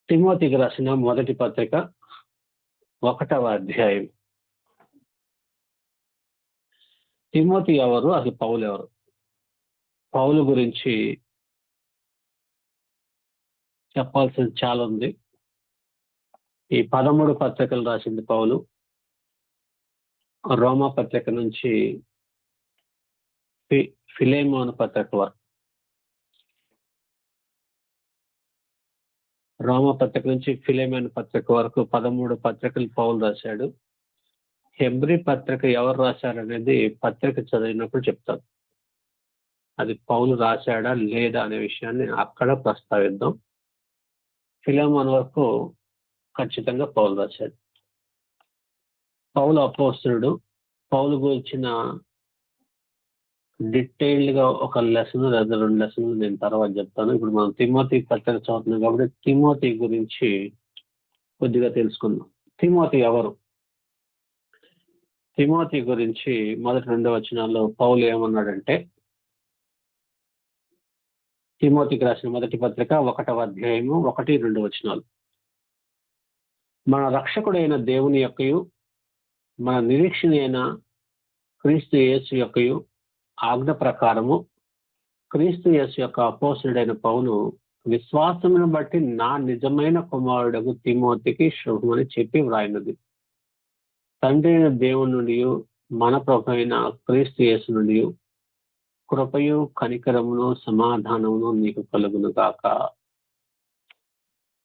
తిమోతికి రాసిన మొదటి పత్రిక 1వ అధ్యాయం. తిమోతి ఎవరు, అసలు పౌలు ఎవరు? పౌలు గురించి చెప్పాల్సింది చాలా ఉంది. ఈ 13 పత్రికలు రాసింది పౌలు. రోమా పత్రిక నుంచి ఫిలేమోను పత్రిక వరకు, రోమా పత్రిక నుంచి ఫిలేమోను పత్రిక వరకు 13 పత్రికలు పౌలు రాశాడు. హెబ్రీ పత్రిక ఎవరు రాశారనేది పత్రిక చదివినప్పుడు చెప్తాను. అది పౌలు రాశాడా లేదా అనే విషయాన్ని అక్కడ ప్రస్తావిద్దాం. ఫిలేమోను వరకు ఖచ్చితంగా పౌలు రాశాడు. పౌలు అపోస్తలుడు. పౌలు గురించిన డీటెయిల్డ్ గా ఒక లెసన్ లేదా 2 లెసన్లు నేను తర్వాత చెప్తాను. ఇప్పుడు మనం తిమోతి పత్రిక చదువుతున్నాం కాబట్టి తిమోతి గురించి కొద్దిగా తెలుసుకుందాం. తిమోతి ఎవరు? తిమోతి గురించి మొదటి 2 వచనాల్లో పౌలు ఏమన్నాడంటే, తిమోతికి రాసిన మొదటి పత్రిక 1వ అధ్యాయము 1-2 వచనాలు. మన రక్షకుడైన దేవుని యొక్కయు మన నిరీక్షణ అయిన క్రీస్తు యేసు యొక్కయు ఆజ్ఞ ప్రకారము క్రీస్తు యేసు యొక్క అపోస్తలుడైన పౌలు విశ్వాసమును బట్టి నా నిజమైన కుమారుడు తిమోతికి శుభమని చెప్పి వ్రాయినది. తండ్రి అయిన దేవుని నుండి మన ప్రభు అయిన క్రీస్తు యేసు నుండి కృపయు కనికరమును సమాధానమును నీకు కలుగును గాక.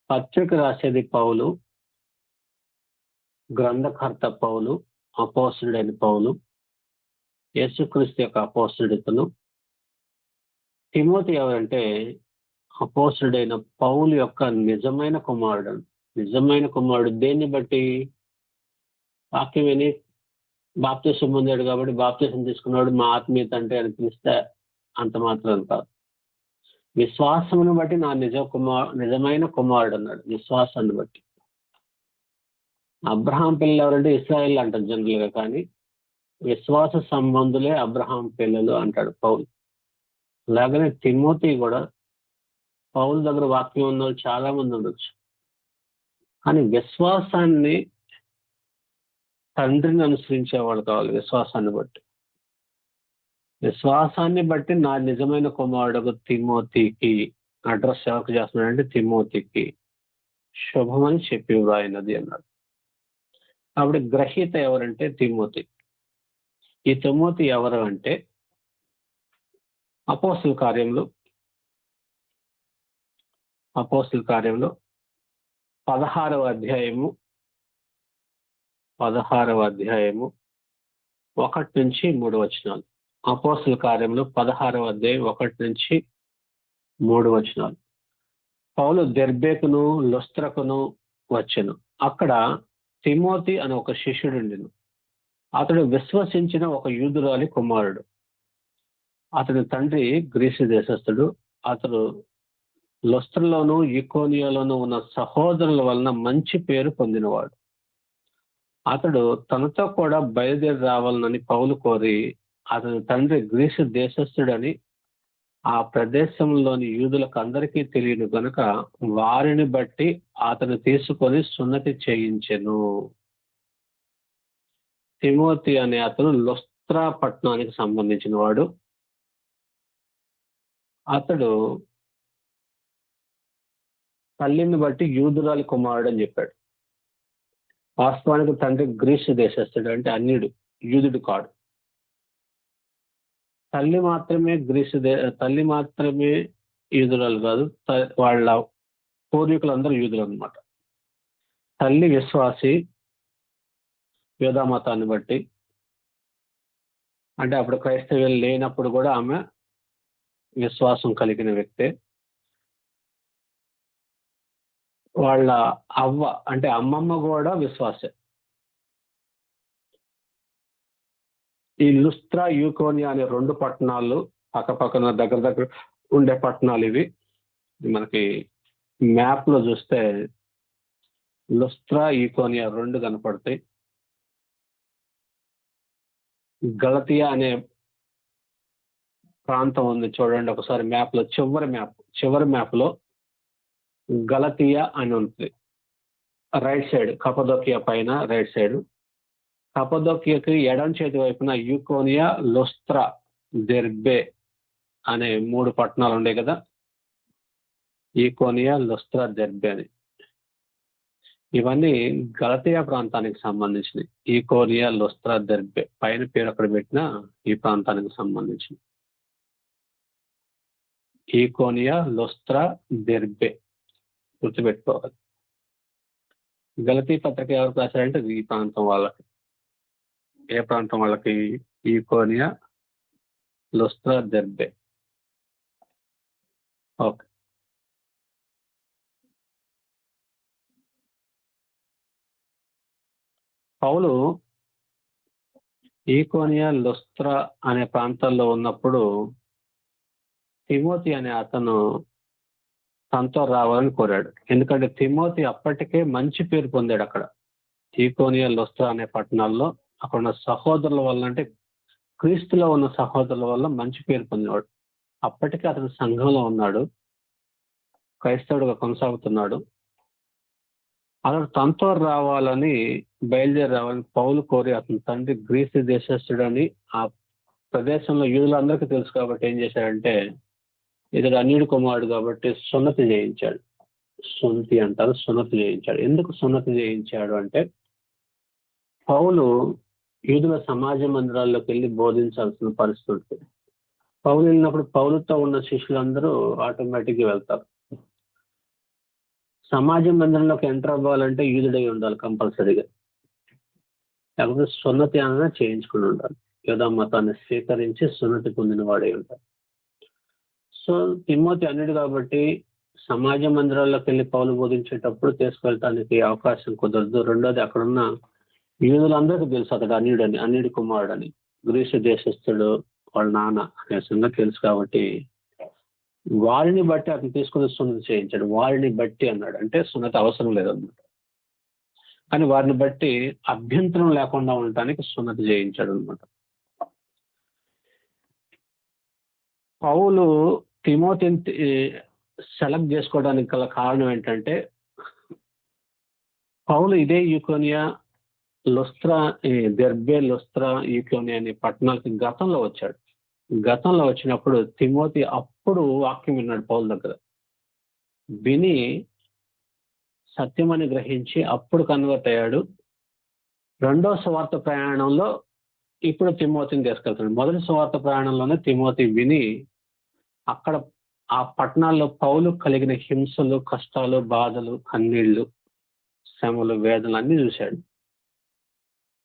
పత్రిక రాసేది పౌలు, గ్రంథకర్త పౌలు, అపోస్తలుడైన పౌలు, యేసుక్రీస్తు యొక్క అపోస్తలుడితను. తిమోతి ఎవరంటే అపోస్తలుడైన పౌలు యొక్క నిజమైన కుమారుడు. నిజమైన కుమారుడు దేన్ని బట్టి? వాక్యం విని బాప్తిసం పొందాడు కాబట్టి బాప్తిసం తీసుకున్నాడు మా ఆత్మీయ తండ్రి అని పిలిస్తే అంత మాత్రం కాదు. విశ్వాసమును బట్టి నా నిజమైన కుమారుడు అన్నాడు. విశ్వాసాన్ని బట్టి. అబ్రహాం పిల్లలు ఎవరంటే ఇశ్రాయేల్ అంటారు జనరల్ గా, కానీ విశ్వాస సంబంధులే అబ్రహాం పిల్లలు అంటాడు పౌలు. అలాగనే తిమోతి కూడా పౌలు దగ్గర వాక్యం ఉన్న వాళ్ళు చాలా మంది ఉండొచ్చు, కానీ విశ్వాసాన్ని తండ్రిని అనుసరించేవాడు కావాలి. విశ్వాసాన్ని బట్టి నా నిజమైన కుమారుడు తిమోతికి అడ్రస్ ఎవరికి చేస్తున్నాడంటే తిమోతికి శుభమని చెప్పి వ్రాయినది అన్నాడు. కాబట్టి గ్రహీత ఎవరంటే తిమోతి. ఈ తిమోతి ఎవరు అంటే అపోస్తల కార్యంలో 16వ అధ్యాయము 1-3 వచనాలు. అపోస్తల కార్యంలో 16వ అధ్యాయం 1-3 వచనాలు. పౌలు దెర్బేకును లుస్త్రకును వచ్చెను. అక్కడ తిమోతి అని ఒక శిష్యుడు ఉండెను. అతడు విశ్వసించిన ఒక యూదురాలి కుమారుడు. అతని తండ్రి గ్రీసు దేశస్థుడు. అతడు లుస్త్రలోను ఈకోనియాలోను ఉన్న సహోదరుల వలన మంచి పేరు పొందినవాడు. అతడు తనతో కూడా బయలుదేరి రావాలని పౌలు కోరి, అతని తండ్రి గ్రీసు దేశస్థుడని ఆ ప్రదేశంలోని యూదులకు అందరికీ తెలియదు కనుక వారిని బట్టి అతను తీసుకొని సున్నతి చేయించెను. తిమోతి అనే అతను లుస్త్రా పట్టణానికి సంబంధించిన వాడు. అతడు తల్లిని బట్టి యూదురాలి కుమారుడు అని చెప్పాడు. వాస్తవానికి తండ్రి గ్రీసు దేశస్థుడు, అంటే అన్యుడు, యూదుడు కాడు. తల్లి మాత్రమే యూదురాలు కాదు, వాళ్ళ పూర్వీకులందరూ యూదులు అన్నమాట. తల్లి విశ్వాసి, యూదా మతాన్ని బట్టి, అంటే అప్పుడు క్రైస్తవ్యం లేనప్పుడు కూడా ఆమె విశ్వాసం కలిగిన వ్యక్తే. వాళ్ళ అవ్వ అంటే అమ్మమ్మ కూడా విశ్వాసే. ఈ లుస్త్రా యూకోనియా అనే 2 పట్టణాలు పక్కపక్కన దగ్గర ఉండే పట్టణాలు ఇవి. మనకి మ్యాప్ లో చూస్తే లుస్త్రా ఈకోనియా 2 కనపడతాయి. గలతియా అనే ప్రాంతం ఉంది చూడండి ఒకసారి మ్యాప్లో, చివరి మ్యాప్లో గలతియా అని ఉంటుంది. రైట్ సైడ్ కపదోకియా పైన రైట్ సైడ్. కపదోకియాకి ఎడం చేతి వైపున యూకోనియా, లుస్త్రా, దెర్బే అనే 3 పట్టణాలు ఉన్నాయి కదా. ఈకోనియా, లుస్త్రా, దెర్బే అని. ఇవన్నీ గలతియా ప్రాంతానికి సంబంధించినవి. ఈకోనియా, లుస్త్రా, దెర్బే పైన పేరు అక్కడ పెట్టిన ఈ ప్రాంతానికి సంబంధించింది. ఈకోనియా, లుస్త్రా, దెర్బే గుర్తుపెట్టుకోవాలి. గలతీ పత్రిక ఎవరికి రాశారంటే ఈ ప్రాంతం వాళ్ళకి. ఏ ప్రాంతం వాళ్ళకి? ఈకోనియా, లుస్త్రా, దెర్బే. ఓకే. పౌలు ఈకోనియా, లుస్త్రా అనే ప్రాంతాల్లో ఉన్నప్పుడు తిమోతి అనే అతను తనతో రావాలని కోరాడు. ఎందుకంటే తిమోతి అప్పటికే మంచి పేరు పొందాడు అక్కడ. ఈకోనియా, లుస్త్రా అనే పట్టణాల్లో అక్కడ ఉన్న సహోదరుల వల్ల, అంటే క్రీస్తులో ఉన్న సహోదరుల వల్ల మంచి పేరు పొందినవాడు. అప్పటికే అతను సంఘంలో ఉన్నాడు, క్రైస్తవుడిగా కొనసాగుతున్నాడు. అతను తనతో రావాలని బయలుదేరి రావాలని పౌలు కోరి, అతని తండ్రి గ్రీసు దేశస్థుడని ఆ ప్రదేశంలో యూదులందరికీ తెలుసు కాబట్టి ఏం చేశాడంటే, ఇతడు అన్యుడి కుమారుడు కాబట్టి సున్నతి చేయించాడు. సున్నతి అంటారు, సున్నతి చేయించాడు. ఎందుకు సున్నతి చేయించాడు అంటే, పౌలు యూదుల సమాజ మందిరాల్లోకి వెళ్ళి బోధించాల్సిన పరిస్థితి ఉంటుంది. పౌలు వెళ్ళినప్పుడు పౌలుతో ఉన్న శిష్యులందరూ ఆటోమేటిక్గా వెళ్తారు. సమాజ మందిరంలోకి ఎంటర్ అవ్వాలంటే యూదుడై ఉండాలి కంపల్సరీగా, లేకపోతే సున్నతి అన్న చేయించుకుని ఉండాలి. యూదా మతాన్ని స్వీకరించి సున్నతి పొందిన వాడై ఉంటాడు. సో తిమోతి అన్యుడు కాబట్టి సమాజ మందిరాల్లోకి వెళ్ళి పౌలు బోధించేటప్పుడు తీసుకెళ్ళటానికి అవకాశం కుదరదు. రెండోది, అక్కడున్న యూదులందరికీ తెలుసు అతడు అన్యుడి కుమారుడని, గ్రీసు దేశస్థుడు, వాళ్ళ నాన్న అనే సంగతి తెలుసు కాబట్టి వారిని బట్టి అతను తీసుకుని సున్నతి చేయించాడు. వారిని బట్టి అన్నాడు అంటే సున్నతి అవసరం లేదన్నమాట, కానీ వారిని బట్టి అభ్యంతరం లేకుండా ఉండటానికి సున్నతి చేయించాడు అనమాట. పౌలు తిమోతిని సెలెక్ట్ చేసుకోవడానికి గల కారణం ఏంటంటే, పౌలు ఇదే ఈకోనియా, లుస్త్రా, దెర్బే, లుస్త్రా, ఈకోనియా అనే పట్టణాలకి గతంలో వచ్చాడు. గతంలో వచ్చినప్పుడు తిమోతి అప్పుడు వాక్యం విన్నాడు పౌలు దగ్గర. విని సత్యమని గ్రహించి అప్పుడు కన్వర్ట్ అయ్యాడు. రెండో సువార్త ప్రయాణంలో ఇప్పుడు తిమోతిని తీసుకెళ్తాడు. మొదటి సువార్త ప్రయాణంలోనే తిమోతి విని అక్కడ ఆ పట్టణాల్లో పౌలు కలిగిన హింసలు, కష్టాలు, బాధలు, కన్నీళ్లు, శ్రమలు, వేదనలు అన్నీ చూశాడు.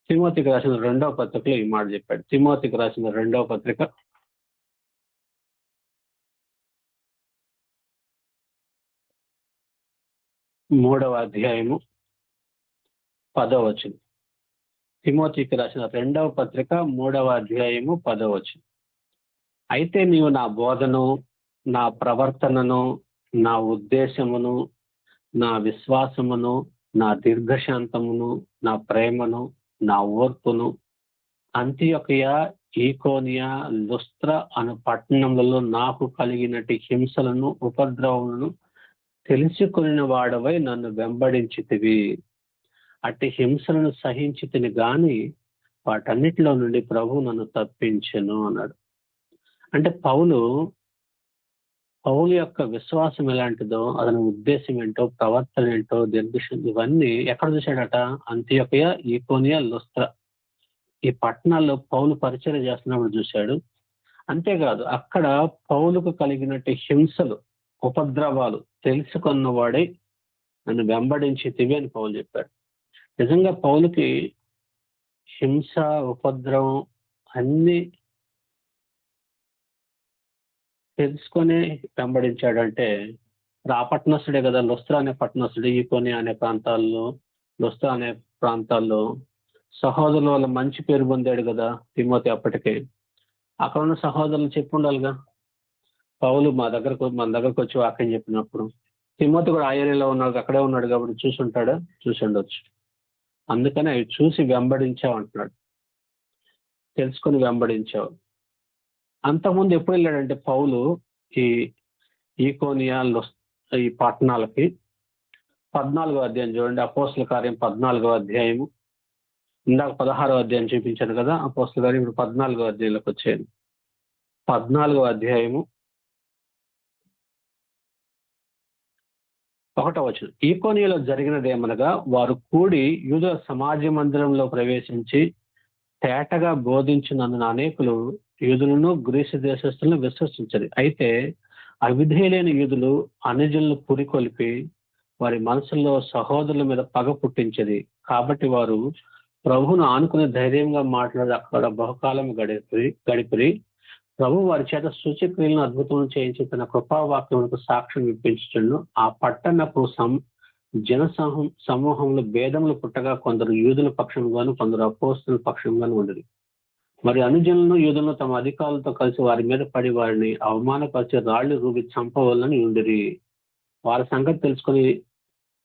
తిమోతికి రాసిన 2వ పత్రికలో ఈ మాట చెప్పాడు. తిమోతికి రాసిన 2వ పత్రిక 3వ అధ్యాయము 10వ వచనం. తిమోతికి రాసిన 2వ పత్రిక 3వ అధ్యాయము 10వ వచనం. అయితే నీవు నా బోధను, నా ప్రవర్తనను, నా ఉద్దేశమును, నా విశ్వాసమును, నా దీర్ఘశాంతమును, నా ప్రేమను, నా ఓర్పును అంతియొకయ, ఈకోనియా, లుస్త్ర అను పట్టణములలో నాకు కలిగినటి హింసలను, ఉపద్రవములను తెలుసుకొనిన వాడవై నన్ను వెంబడించితివి. అట్టి హింసలను సహించితిని గాని వాటన్నిటిలో నుండి ప్రభు నన్ను తప్పించెను అన్నాడు. అంటే పౌలు యొక్క విశ్వాసం ఎలాంటిదో, అతని ఉద్దేశం ఏంటో, ప్రవర్తన ఏంటో, దీర్ఘశాంతం ఇవన్నీ ఎక్కడ చూశాడట? అంతియొకయ, ఈకోనియా, లుస్త్ర ఈ పట్టణాల్లో పౌలు పరిచయం చేస్తున్నప్పుడు చూశాడు. అంతేకాదు అక్కడ పౌలుకు కలిగినట్టు హింసలు, ఉపద్రవాలు తెలుసుకున్నవాడై నన్ను వెంబడించితివి అని పౌలు చెప్పాడు. నిజంగా పౌలుకి హింస, ఉపద్రవం అన్నీ తెలుసుకొని వెంబడించాడంటే ఆ పట్టణస్తుడే కదా. లుస్త్రా అనే పట్టణస్తుడే, ఈకోనియా అనే ప్రాంతాల్లో, లుస్త్రా అనే ప్రాంతాల్లో సహోదరుల వల్ల మంచి పేరు పొందాడు కదా తిమోతి. అప్పటికే అక్కడ ఉన్న సహోదరులు చెప్పి ఉండాలిగా, పౌలు మన దగ్గరకు వచ్చి వాక్యం చెప్పినప్పుడు తిమోతి కూడా ఆ ఏరియాలో ఉన్నాడు, అక్కడే ఉన్నాడు కాబట్టి చూసి ఉండొచ్చు. అందుకని అవి చూసి వెంబడించావు అంటున్నాడు, తెలుసుకొని వెంబడించావు. అంతకుముందు ఎప్పుడు వెళ్ళాడంటే పౌలు ఈ ఈకోనియా ఈ పట్టణాలకి 14వ అధ్యాయం చూడండి, అపోస్తల కార్యం 14వ అధ్యాయము. ఇందాక 16వ అధ్యాయం చూపించాను కదా అపోస్తల కార్యం, ఇప్పుడు 14వ అధ్యాయంలోకి వచ్చాను. 14వ అధ్యాయము 1వ వచనం. ఈకోనియాలో జరిగినదేమనగా వారు కూడి యూదుల సమాజ మందిరంలో ప్రవేశించి తేటగా బోధించినందున అనేకులు యూదులను గ్రీసు దేశస్తులను విశ్వసించరు. అయితే అవిధేయులైన యూదులు అనుజులను పురికొల్పి వారి మనసుల్లో సహోదరుల మీద పగ పుట్టించేది. కాబట్టి వారు ప్రభువును ఆనుకుని ధైర్యంగా మాట్లాడి అక్కడ బహుకాలం గడిపిరి. ప్రభు వారి చేత సూచక్రియలను అద్భుతం చేయించి తన కృపావాక్యములకు సాక్ష్యం ఇప్పించుచుండు. ఆ పట్టణపు జన సమూహంలో భేదములు పుట్టగా కొందరు యూదుల పక్షంగాను కొందరు అపోస్తుల పక్షంగాను ఉండేది. మరి అనుజనులను యూదులను తమ అధికారులతో కలిసి వారి మీద పడి వారిని అవమానపరిచి రాళ్లు రూపి చంపవాలని ఉండిరి. వారి సంగతి తెలుసుకుని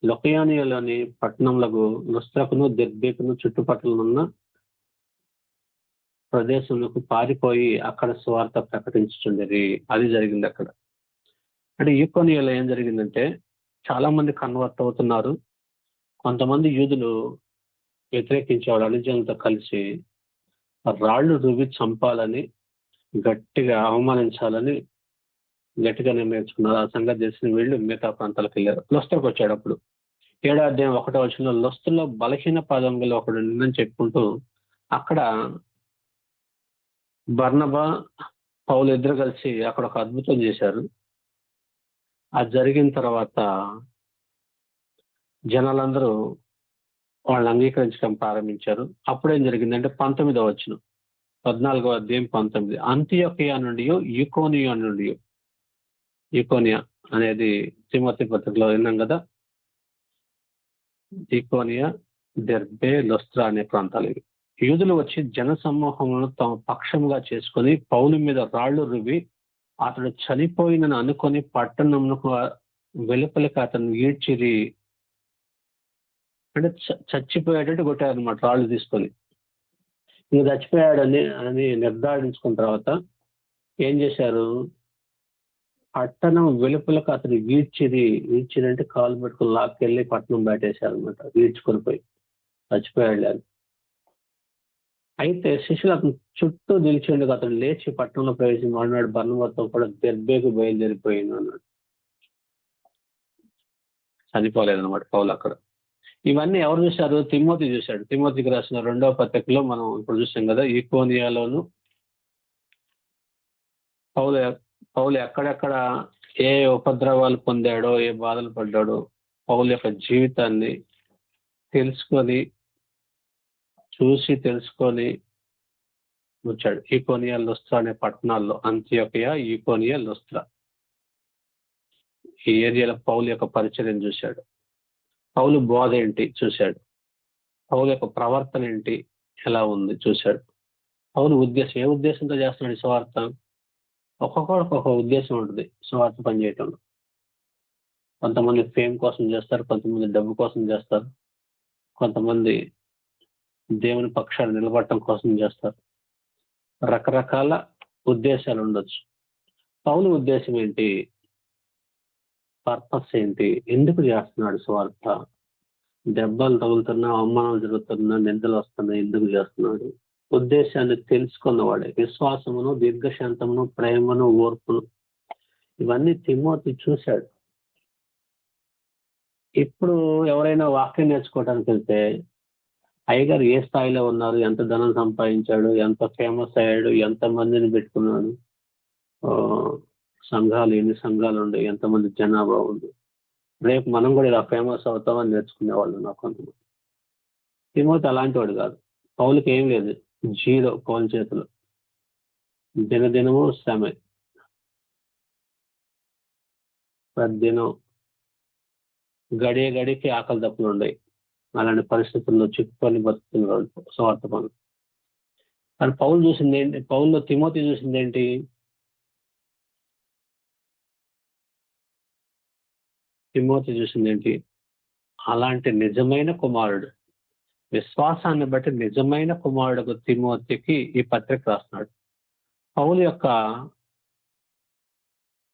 లొకయానియాలోని పట్టణంలకు లుస్త్రకును దెర్బేకును చుట్టుపక్కలనున్న ప్రదేశంలోకి పారిపోయి అక్కడ స్వార్థ ప్రకటించుచుండేది. అది జరిగింది అక్కడ. అంటే ఈకోనియాలో ఏం జరిగిందంటే చాలా మంది కన్వర్ట్ అవుతున్నారు. కొంతమంది యూదులు వ్యతిరేకించేవాడు అనుజనులతో కలిసి రాళ్లు రువి చంపాలని, గట్టిగా అవమానించాలని గట్టిగా నిర్ణయించుకున్నారు. ఆ సంగతి తెలిసిన వీళ్ళు మిగతా ప్రాంతాలకు వెళ్ళారు. లుస్త్రకు వచ్చాడు. అప్పుడు 7వ అధ్యాయం 1వ వచనంలో లుస్త్రలో బలహీన పాదం గల ఒకడు నిన్నని చెప్పుకుంటూ అక్కడ బర్నబా పౌలు ఇద్దరు కలిసి అక్కడ ఒక అద్భుతం చేశారు. అది జరిగిన తర్వాత జనాలందరూ వాళ్ళని అంగీకరించడం ప్రారంభించారు. అప్పుడేం జరిగిందంటే 19వ వచనం, 14వ అధ్యాయం 19, అంతియొకయ నుండి ఈకోనియా అనేది తిమోతి పత్రికలో విన్నాం కదా. ఈకోనియా, దెర్బే, లుస్త్రా అనే ప్రాంతాలు ఇవి. యూదులు వచ్చి జన సమూహములను తమ పక్షంగా చేసుకొని పౌలు మీద రాళ్లు రువి అతడు చనిపోయినని అనుకొని పట్టణమునకు వెలుపలికి అతను ఈడ్చిరి. అంటే చచ్చిపోయేటట్టు కొట్టారు అనమాట రాళ్ళు తీసుకొని. ఇంకా చచ్చిపోయాడని నిర్ధారించుకున్న తర్వాత ఏం చేశారు, పట్టణం వెలుపలకు అతను ఈడ్చిరంటే కాలు పెట్టుకుని లాక్కెళ్ళి పట్టణం బయటేశారు అనమాట, ఈడ్చుకొని పోయి చచ్చిపోయాడు అని. అయితే శిష్యులు అతను చుట్టూ నిలిచిండు. అతను లేచి పట్టణంలో ప్రవేశించి మరునాడు బర్నబాతో కూడా దెర్బేకు బయలుదేరిపోయింది అన్నాడు. చనిపోలేదన్నమాట పౌలు అక్కడ. ఇవన్నీ ఎవరు చూశారు? తిమోతి చూశాడు. తిమోతికి రాసిన 2వ పత్రికలో మనం ఇప్పుడు చూసాం కదా. ఈకోనియాలోను పౌలు ఎక్కడెక్కడ ఏ ఉపద్రవాలు పొందాడో, ఏ బాధలు పడ్డాడో పౌలు యొక్క జీవితాన్ని తెలుసుకొని వచ్చాడు. ఈకోనియా, లుస్త్రా అనే పట్టణాల్లో, అంతియొకయ, ఈకోనియా, లుస్త్రా ఈ ఏరియాలో పౌలు యొక్క పరిచర్యను చూశాడు. పౌలు బోధ ఏంటి చూశాడు. పౌలు యొక్క ప్రవర్తన ఏంటి, ఎలా ఉంది చూశాడు. పౌలు ఉద్దేశం, ఏ ఉద్దేశంతో చేస్తున్నాడు సువార్త? ఒక్కొక్కడికి ఒక్కొక్క ఉద్దేశం ఉంటుంది సువార్త పనిచేయటంలో. కొంతమంది ఫేమ్ కోసం చేస్తారు, కొంతమంది డబ్బు కోసం చేస్తారు, కొంతమంది దేవుని పక్షాలు నిలబడటం కోసం చేస్తారు. రకరకాల ఉద్దేశాలు ఉండొచ్చు. పౌలు ఉద్దేశం ఏంటి, పర్పస్ ఏంటి, ఎందుకు చేస్తున్నాడు సువార్త? దెబ్బలు తగులుతున్నా, అవమానాలు జరుగుతున్నా, నిందలు వస్తున్నా, ఎందుకు చేస్తున్నాడు? ఉద్దేశాన్ని తెలుసుకున్నవాడే. విశ్వాసమును, దీర్ఘశాంతమును, ప్రేమను, ఓర్పును ఇవన్నీ తిమోతి చూశాడు. ఇప్పుడు ఎవరైనా వాక్యం నేర్చుకోవడానికి వెళ్తే అయ్యగారు ఏ స్థాయిలో ఉన్నారు, ఎంత ధనం సంపాదించాడు, ఎంత ఫేమస్ అయ్యాడు, ఎంత మందిని పెట్టుకున్నాడు, సంఘాలు ఎన్ని సంఘాలు ఉండే, ఎంతమంది జనాభా ఉంది, రేపు మనం కూడా ఇలా ఫేమస్ అవుతామని నేర్చుకునే వాళ్ళు నాకు కొంతమంది. తిమోతి అలాంటి వాడు కాదు. పౌలుకి ఏం లేదు, జీరో పౌలు చేతులు. దినదినము శ్రమే, ప్రతిదినం గడికి ఆకలి దప్పులు ఉన్నాయి. అలాంటి పరిస్థితుల్లో చిక్కుకొని బతుకుతున్నాడు స్వార్థ పనులు. కానీ పౌలు చూసింది ఏంటి, పౌల్లో తిమోతి చూసింది ఏంటి? తిమోతి చూసింది ఏంటి? అలాంటి నిజమైన కుమారుడు, విశ్వాసాన్ని బట్టి నిజమైన కుమారుడు తిమోతికి ఈ పత్రిక రాస్తున్నాడు. పౌలు యొక్క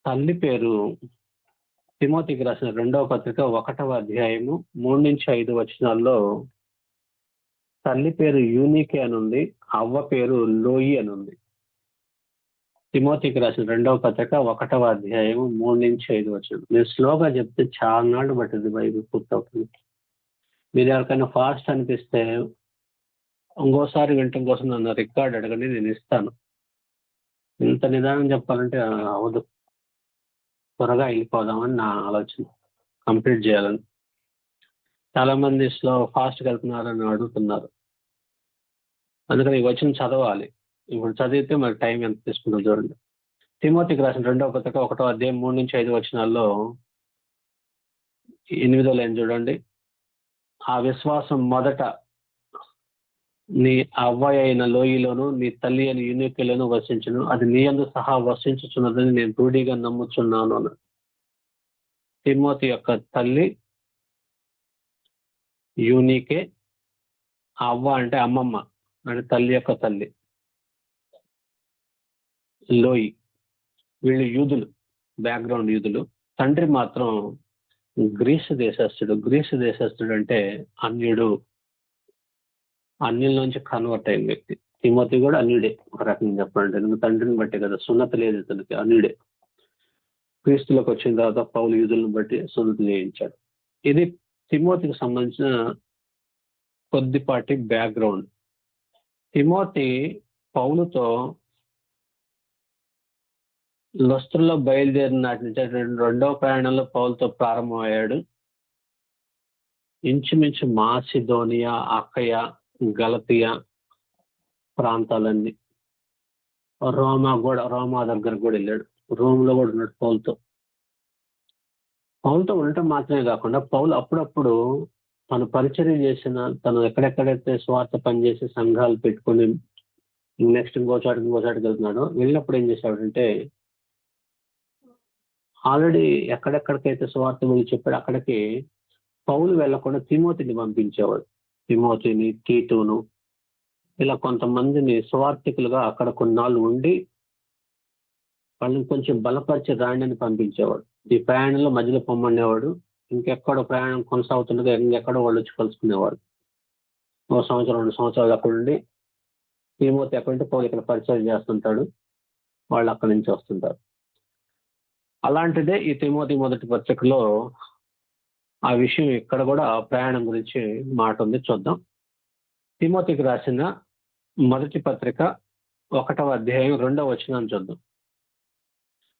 తల్లి పేరు, తిమోతికి రాసిన 2వ పత్రిక 1వ అధ్యాయము 3-5 వచనాల్లో తల్లి పేరు యూనికే అని ఉంది, అవ్వ పేరు లోయి అని ఉంది. తిమోతికి రాసిన 2వ పత్రిక 1వ అధ్యాయము 3-5 వచనం. నేను స్లోగా చెప్తే చాలా నాళ్ళు పట్టింది బైబిల్ పూర్తవుతుంది. మీరు ఎవరికైనా ఫాస్ట్ అనిపిస్తే ఇంకోసారి వినటం కోసం నన్ను రికార్డ్ అడగండి, నేను ఇస్తాను. ఇంత నిదానం చెప్పాలంటే అవదు. త్వరగా వెళ్ళిపోదామని నా ఆలోచన, కంప్లీట్ చేయాలని. చాలా మంది ఫాస్ట్గా వెళ్తున్నారని అడుగుతున్నారు. అందుకని ఈ వచనం చదవాలి. ఇప్పుడు చదివితే మరి టైం ఎంత తీసుకుంటుందో చూడండి. తిమోతికి రాసిన 2వ పత్రిక 1వ అధ్యాయం 3-5 వచనాల్లో 8వ లైన్ చూడండి. ఆ విశ్వాసం మొదట నీ అవ్వ అయిన లోయలోను నీ తల్లి అయిన యూనికేలోను వసించును, అది నీ యందు సహా వసించుచున్నదని నేను రూఢిగా నమ్ముచున్నాను అన్నాడు. తిమోతి యొక్క తల్లి యూనికే, అవ్వ అంటే అమ్మమ్మ అంటే తల్లి యొక్క తల్లి లోయి. వీళ్ళు యూదులు, బ్యాక్గ్రౌండ్ యూదులు. తండ్రి మాత్రం గ్రీసు దేశస్థుడు. గ్రీసు దేశస్థుడు అంటే అన్యుడు, అన్యుల నుంచి కన్వర్ట్ అయిన వ్యక్తి. తిమోతి కూడా అన్యుడే ఒక రకంగా చెప్పాలంటే, ఎందుకు తండ్రిని బట్టే కదా, సున్నత లేదు ఇతనికి, అన్యుడే. క్రీస్తులకు వచ్చిన తర్వాత పౌలు యూదులను బట్టి సున్నత చేయించాడు. ఇది తిమోతికి సంబంధించిన కొద్దిపాటి బ్యాక్గ్రౌండ్. తిమోతి పౌలుతో లొస్త్రలో బయలుదేరిన నాటి నుంచి 2వ ప్రయాణంలో పౌలుతో ప్రారంభమయ్యాడు. ఇంచుమించు మాసిదోనియా, అక్కయ, గలతియా ప్రాంతాలన్నీ, రోమా దగ్గర కూడా వెళ్ళాడు. రోమ్లో కూడా ఉన్నాడు పౌలుతో ఉండటం మాత్రమే కాకుండా పౌలు అప్పుడప్పుడు తను పరిచర్య చేసిన, తను ఎక్కడెక్కడైతే స్వార్థ పనిచేసి సంఘాలు పెట్టుకుని నెక్స్ట్ ఇంకోచాటికి వెళ్తున్నాడో, వెళ్ళినప్పుడు ఏం చేశాడంటే ఆల్రెడీ ఎక్కడెక్కడికైతే స్వార్థ వెళ్ళి చెప్పాడు అక్కడికి పౌలు వెళ్లకుండా తిమోతిని పంపించేవాడు. తిమోతిని, తీతును, ఇలా కొంతమందిని స్వార్థికులుగా అక్కడ కొన్నాళ్ళు ఉండి వాళ్ళని కొంచెం బలపరిచి రాండి పంపించేవాడు. ఈ ప్రయాణంలో మధ్యలో పొమ్మనేవాడు. ఇంకెక్కడో ప్రయాణం కొనసాగుతుండగా ఇంకెక్కడో వాళ్ళు వచ్చి కలుసుకునేవాడు. 1 సంవత్సరం 2 సంవత్సరాలు అక్కడ ఉండి తిమోతి ఎక్కడంటే పౌలు ఇక్కడ పరిచయం చేస్తుంటాడు, వాళ్ళు అక్కడి నుంచి వస్తుంటారు. అలాంటిదే ఈ తిమోతి మొదటి పత్రికలో ఆ విషయం ఇక్కడ కూడా ప్రయాణం గురించి మాట ఉంది, చూద్దాం. తిమోతికి రాసిన మొదటి పత్రిక 1వ అధ్యాయం 2వ వచనాన్ని చూద్దాం.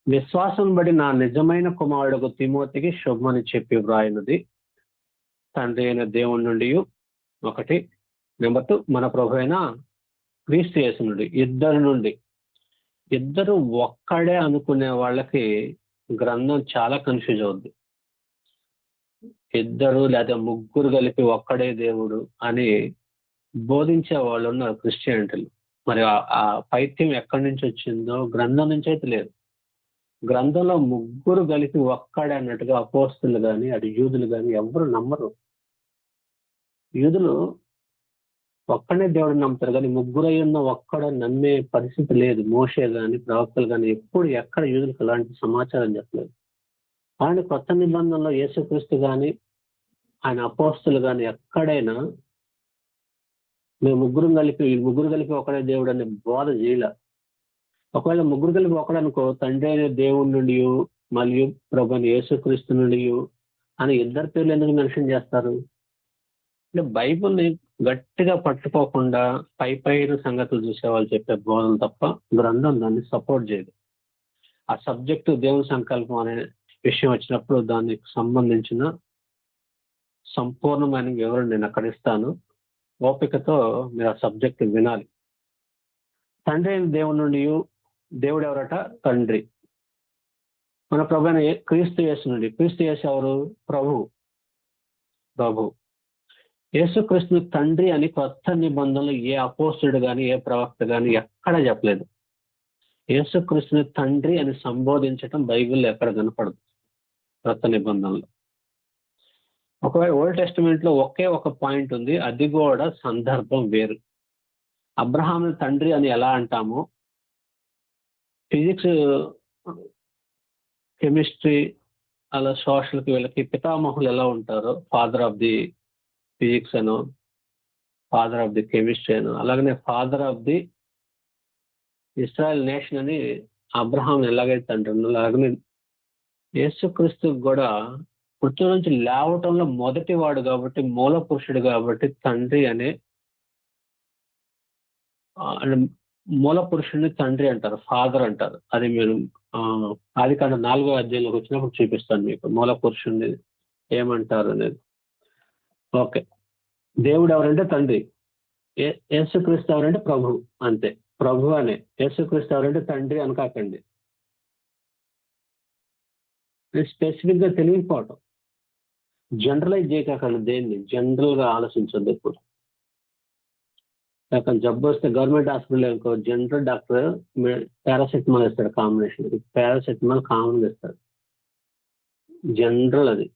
విశ్వాసం బడి నా నిజమైన కుమారుడు తిమోతికి శుభమని చెప్పి వ్రాయినది తండ్రి అయిన దేవుని నుండి 1, నెంబర్ 2 మన ప్రభు అయిన క్రీస్తు యేసు నుండి. ఇద్దరు ఒక్కడే అనుకునే వాళ్ళకి గ్రంథం చాలా కన్ఫ్యూజ్ అవుద్ది. ఇద్దరు లేదా ముగ్గురు కలిపి ఒక్కడే దేవుడు అని బోధించే వాళ్ళు ఉన్నారు క్రిస్టియానిటీలు. మరి ఆ పైత్యం ఎక్కడి నుంచి వచ్చిందో గ్రంథం నుంచి అయితే లేదు. గ్రంథంలో ముగ్గురు కలిపి ఒక్కడే అన్నట్టుగా అపోస్తులు కానీ అటు యూదులు కానీ ఎవరు నమ్మరు. యూదులు ఒక్కడే దేవుడు నమ్ముతారు కానీ ముగ్గురై ఉన్న ఒక్కడ నమ్మే పరిస్థితి లేదు. మోషే కానీ ప్రవక్తలు కానీ ఎప్పుడు ఎక్కడ యూదులకు అలాంటి సమాచారం చెప్పలేదు. అలాంటి కొత్త నిబంధనలో యేసుక్రీస్తు కానీ ఆయన అపోస్తులు కానీ ఎక్కడైనా మేము ముగ్గురు కలిపి ఒకడే దేవుడు అనే బోధ చేయలే. ఒకవేళ ముగ్గురు కలిపి ఒకడనుకో, తండ్రి అయిన దేవుడి నుండి మరియు ప్రభు అయిన యేసుక్రీస్తు నుండి అని ఇద్దరు పేర్లు ఎందుకు మెన్షన్ చేస్తారు? అంటే బైబుల్ని గట్టిగా పట్టుకోకుండా పైన సంగతులు చూసేవాళ్ళు చెప్పే బోధన తప్ప గ్రంథం దాన్ని సపోర్ట్ చేయదు. ఆ సబ్జెక్టు దేవుని సంకల్పం అనే విషయం వచ్చినప్పుడు దానికి సంబంధించిన సంపూర్ణమైన వివరణ నేను అక్కడ ఇస్తాను. ఓపికతో మీరు ఆ సబ్జెక్ట్ వినాలి. తండ్రి అయిన దేవుడి నుండి, దేవుడు ఎవరట? తండ్రి. మన ప్రభు అయిన క్రీస్తు యేసు నుండి. క్రీస్తు యేసు ఎవరు? ప్రభు. యేసుక్రీస్తుని తండ్రి అని కొత్త నిబంధనలు ఏ అపోస్తుడు కానీ ఏ ప్రవక్త కానీ ఎక్కడ చెప్పలేదు. యేసుక్రీస్తుని తండ్రి అని సంబోధించటం బైబిల్లో ఎక్కడ కనపడదు కొత్త నిబంధనలు. ఒకవేళ ఓల్డ్ టెస్టిమెంట్ లో ఒకే ఒక పాయింట్ ఉంది, అది కూడా సందర్భం వేరు. అబ్రహాము తండ్రి అని ఎలా అంటామో, ఫిజిక్స్, కెమిస్ట్రీ, అలా సోషల్కి వీళ్ళకి పితామహులు ఎలా ఉంటారో, ఫాదర్ ఆఫ్ ది ఫిజిక్స్ అను, ఫాదర్ ఆఫ్ ది కెమిస్ట్రీ అను, అలాగనే father of the Israel nation అని అబ్రహాం ఎలాగైతే అంటారు, అలాగనే యేసుక్రీస్తు కూడా మృతుల నుంచి లేవటంలో మొదటి వాడు కాబట్టి, మూల పురుషుడు కాబట్టి తండ్రి అనే అంటే మూల పురుషుడిని తండ్రి అంటారు, ఫాదర్ అంటారు. అది మీరు ఆదికాండం 4వ అధ్యాయంలోకి వచ్చినప్పుడు చూపిస్తాను మీకు మూల పురుషుడిని ఏమంటారు అనేది. ఓకే, దేవుడు ఎవరంటే తండ్రి, యేసుక్రీస్తు ఎవరంటే ప్రభు, అంతే. ప్రభు అనే యేసుక్రీస్తు ఎవరంటే తండ్రి అనకాకండి. స్పెసిఫిక్ గా తెలియకపోవటం, జనరలైజ్ చేయకండి, దేన్ని జనరల్ గా ఆలోచించద్దు ఎప్పుడు. జబ్బు వస్తే గవర్నమెంట్ హాస్పిటల్ ఇంకో జనరల్ డాక్టర్ పారాసెటమాల్ ఇస్తాడు కాంబినేషన్, పారాసెటమాల్ కామన్ ఇస్తాడు, జనరల్ అది.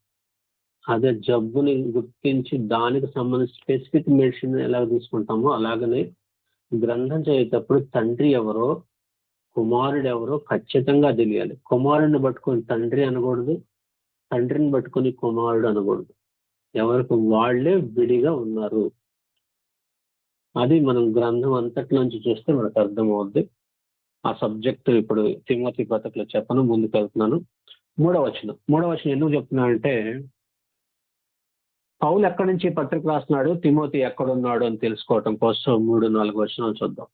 అదే జబ్బుని గుర్తించి దానికి సంబంధించి స్పెసిఫిక్ మెడిసిన్ ఎలా తీసుకుంటామో అలాగనే గ్రంథం చదివేటప్పుడు తండ్రి ఎవరో కుమారుడు ఎవరో ఖచ్చితంగా తెలియాలి. కుమారుడిని పట్టుకొని తండ్రి అనకూడదు, తండ్రిని పట్టుకొని కుమారుడు అనకూడదు. ఎవరికి వాళ్ళే విడిగా ఉన్నారు. అది మనం గ్రంథం అంతట్లోంచి చూస్తే మనకు అర్థమవుద్ది. ఆ సబ్జెక్ట్ ఇప్పుడు తిమోతి పత్రికలో చెప్పను, ముందుకు వెళ్తున్నాను. మూడవ వచనం ఎందుకు చెప్తున్నానంటే, పౌలు ఎక్కడి నుంచి పత్రిక రాస్తున్నాడు, తిమోతి ఎక్కడున్నాడు అని తెలుసుకోవటం కోసం 3-4 వచనాలు చూద్దాం.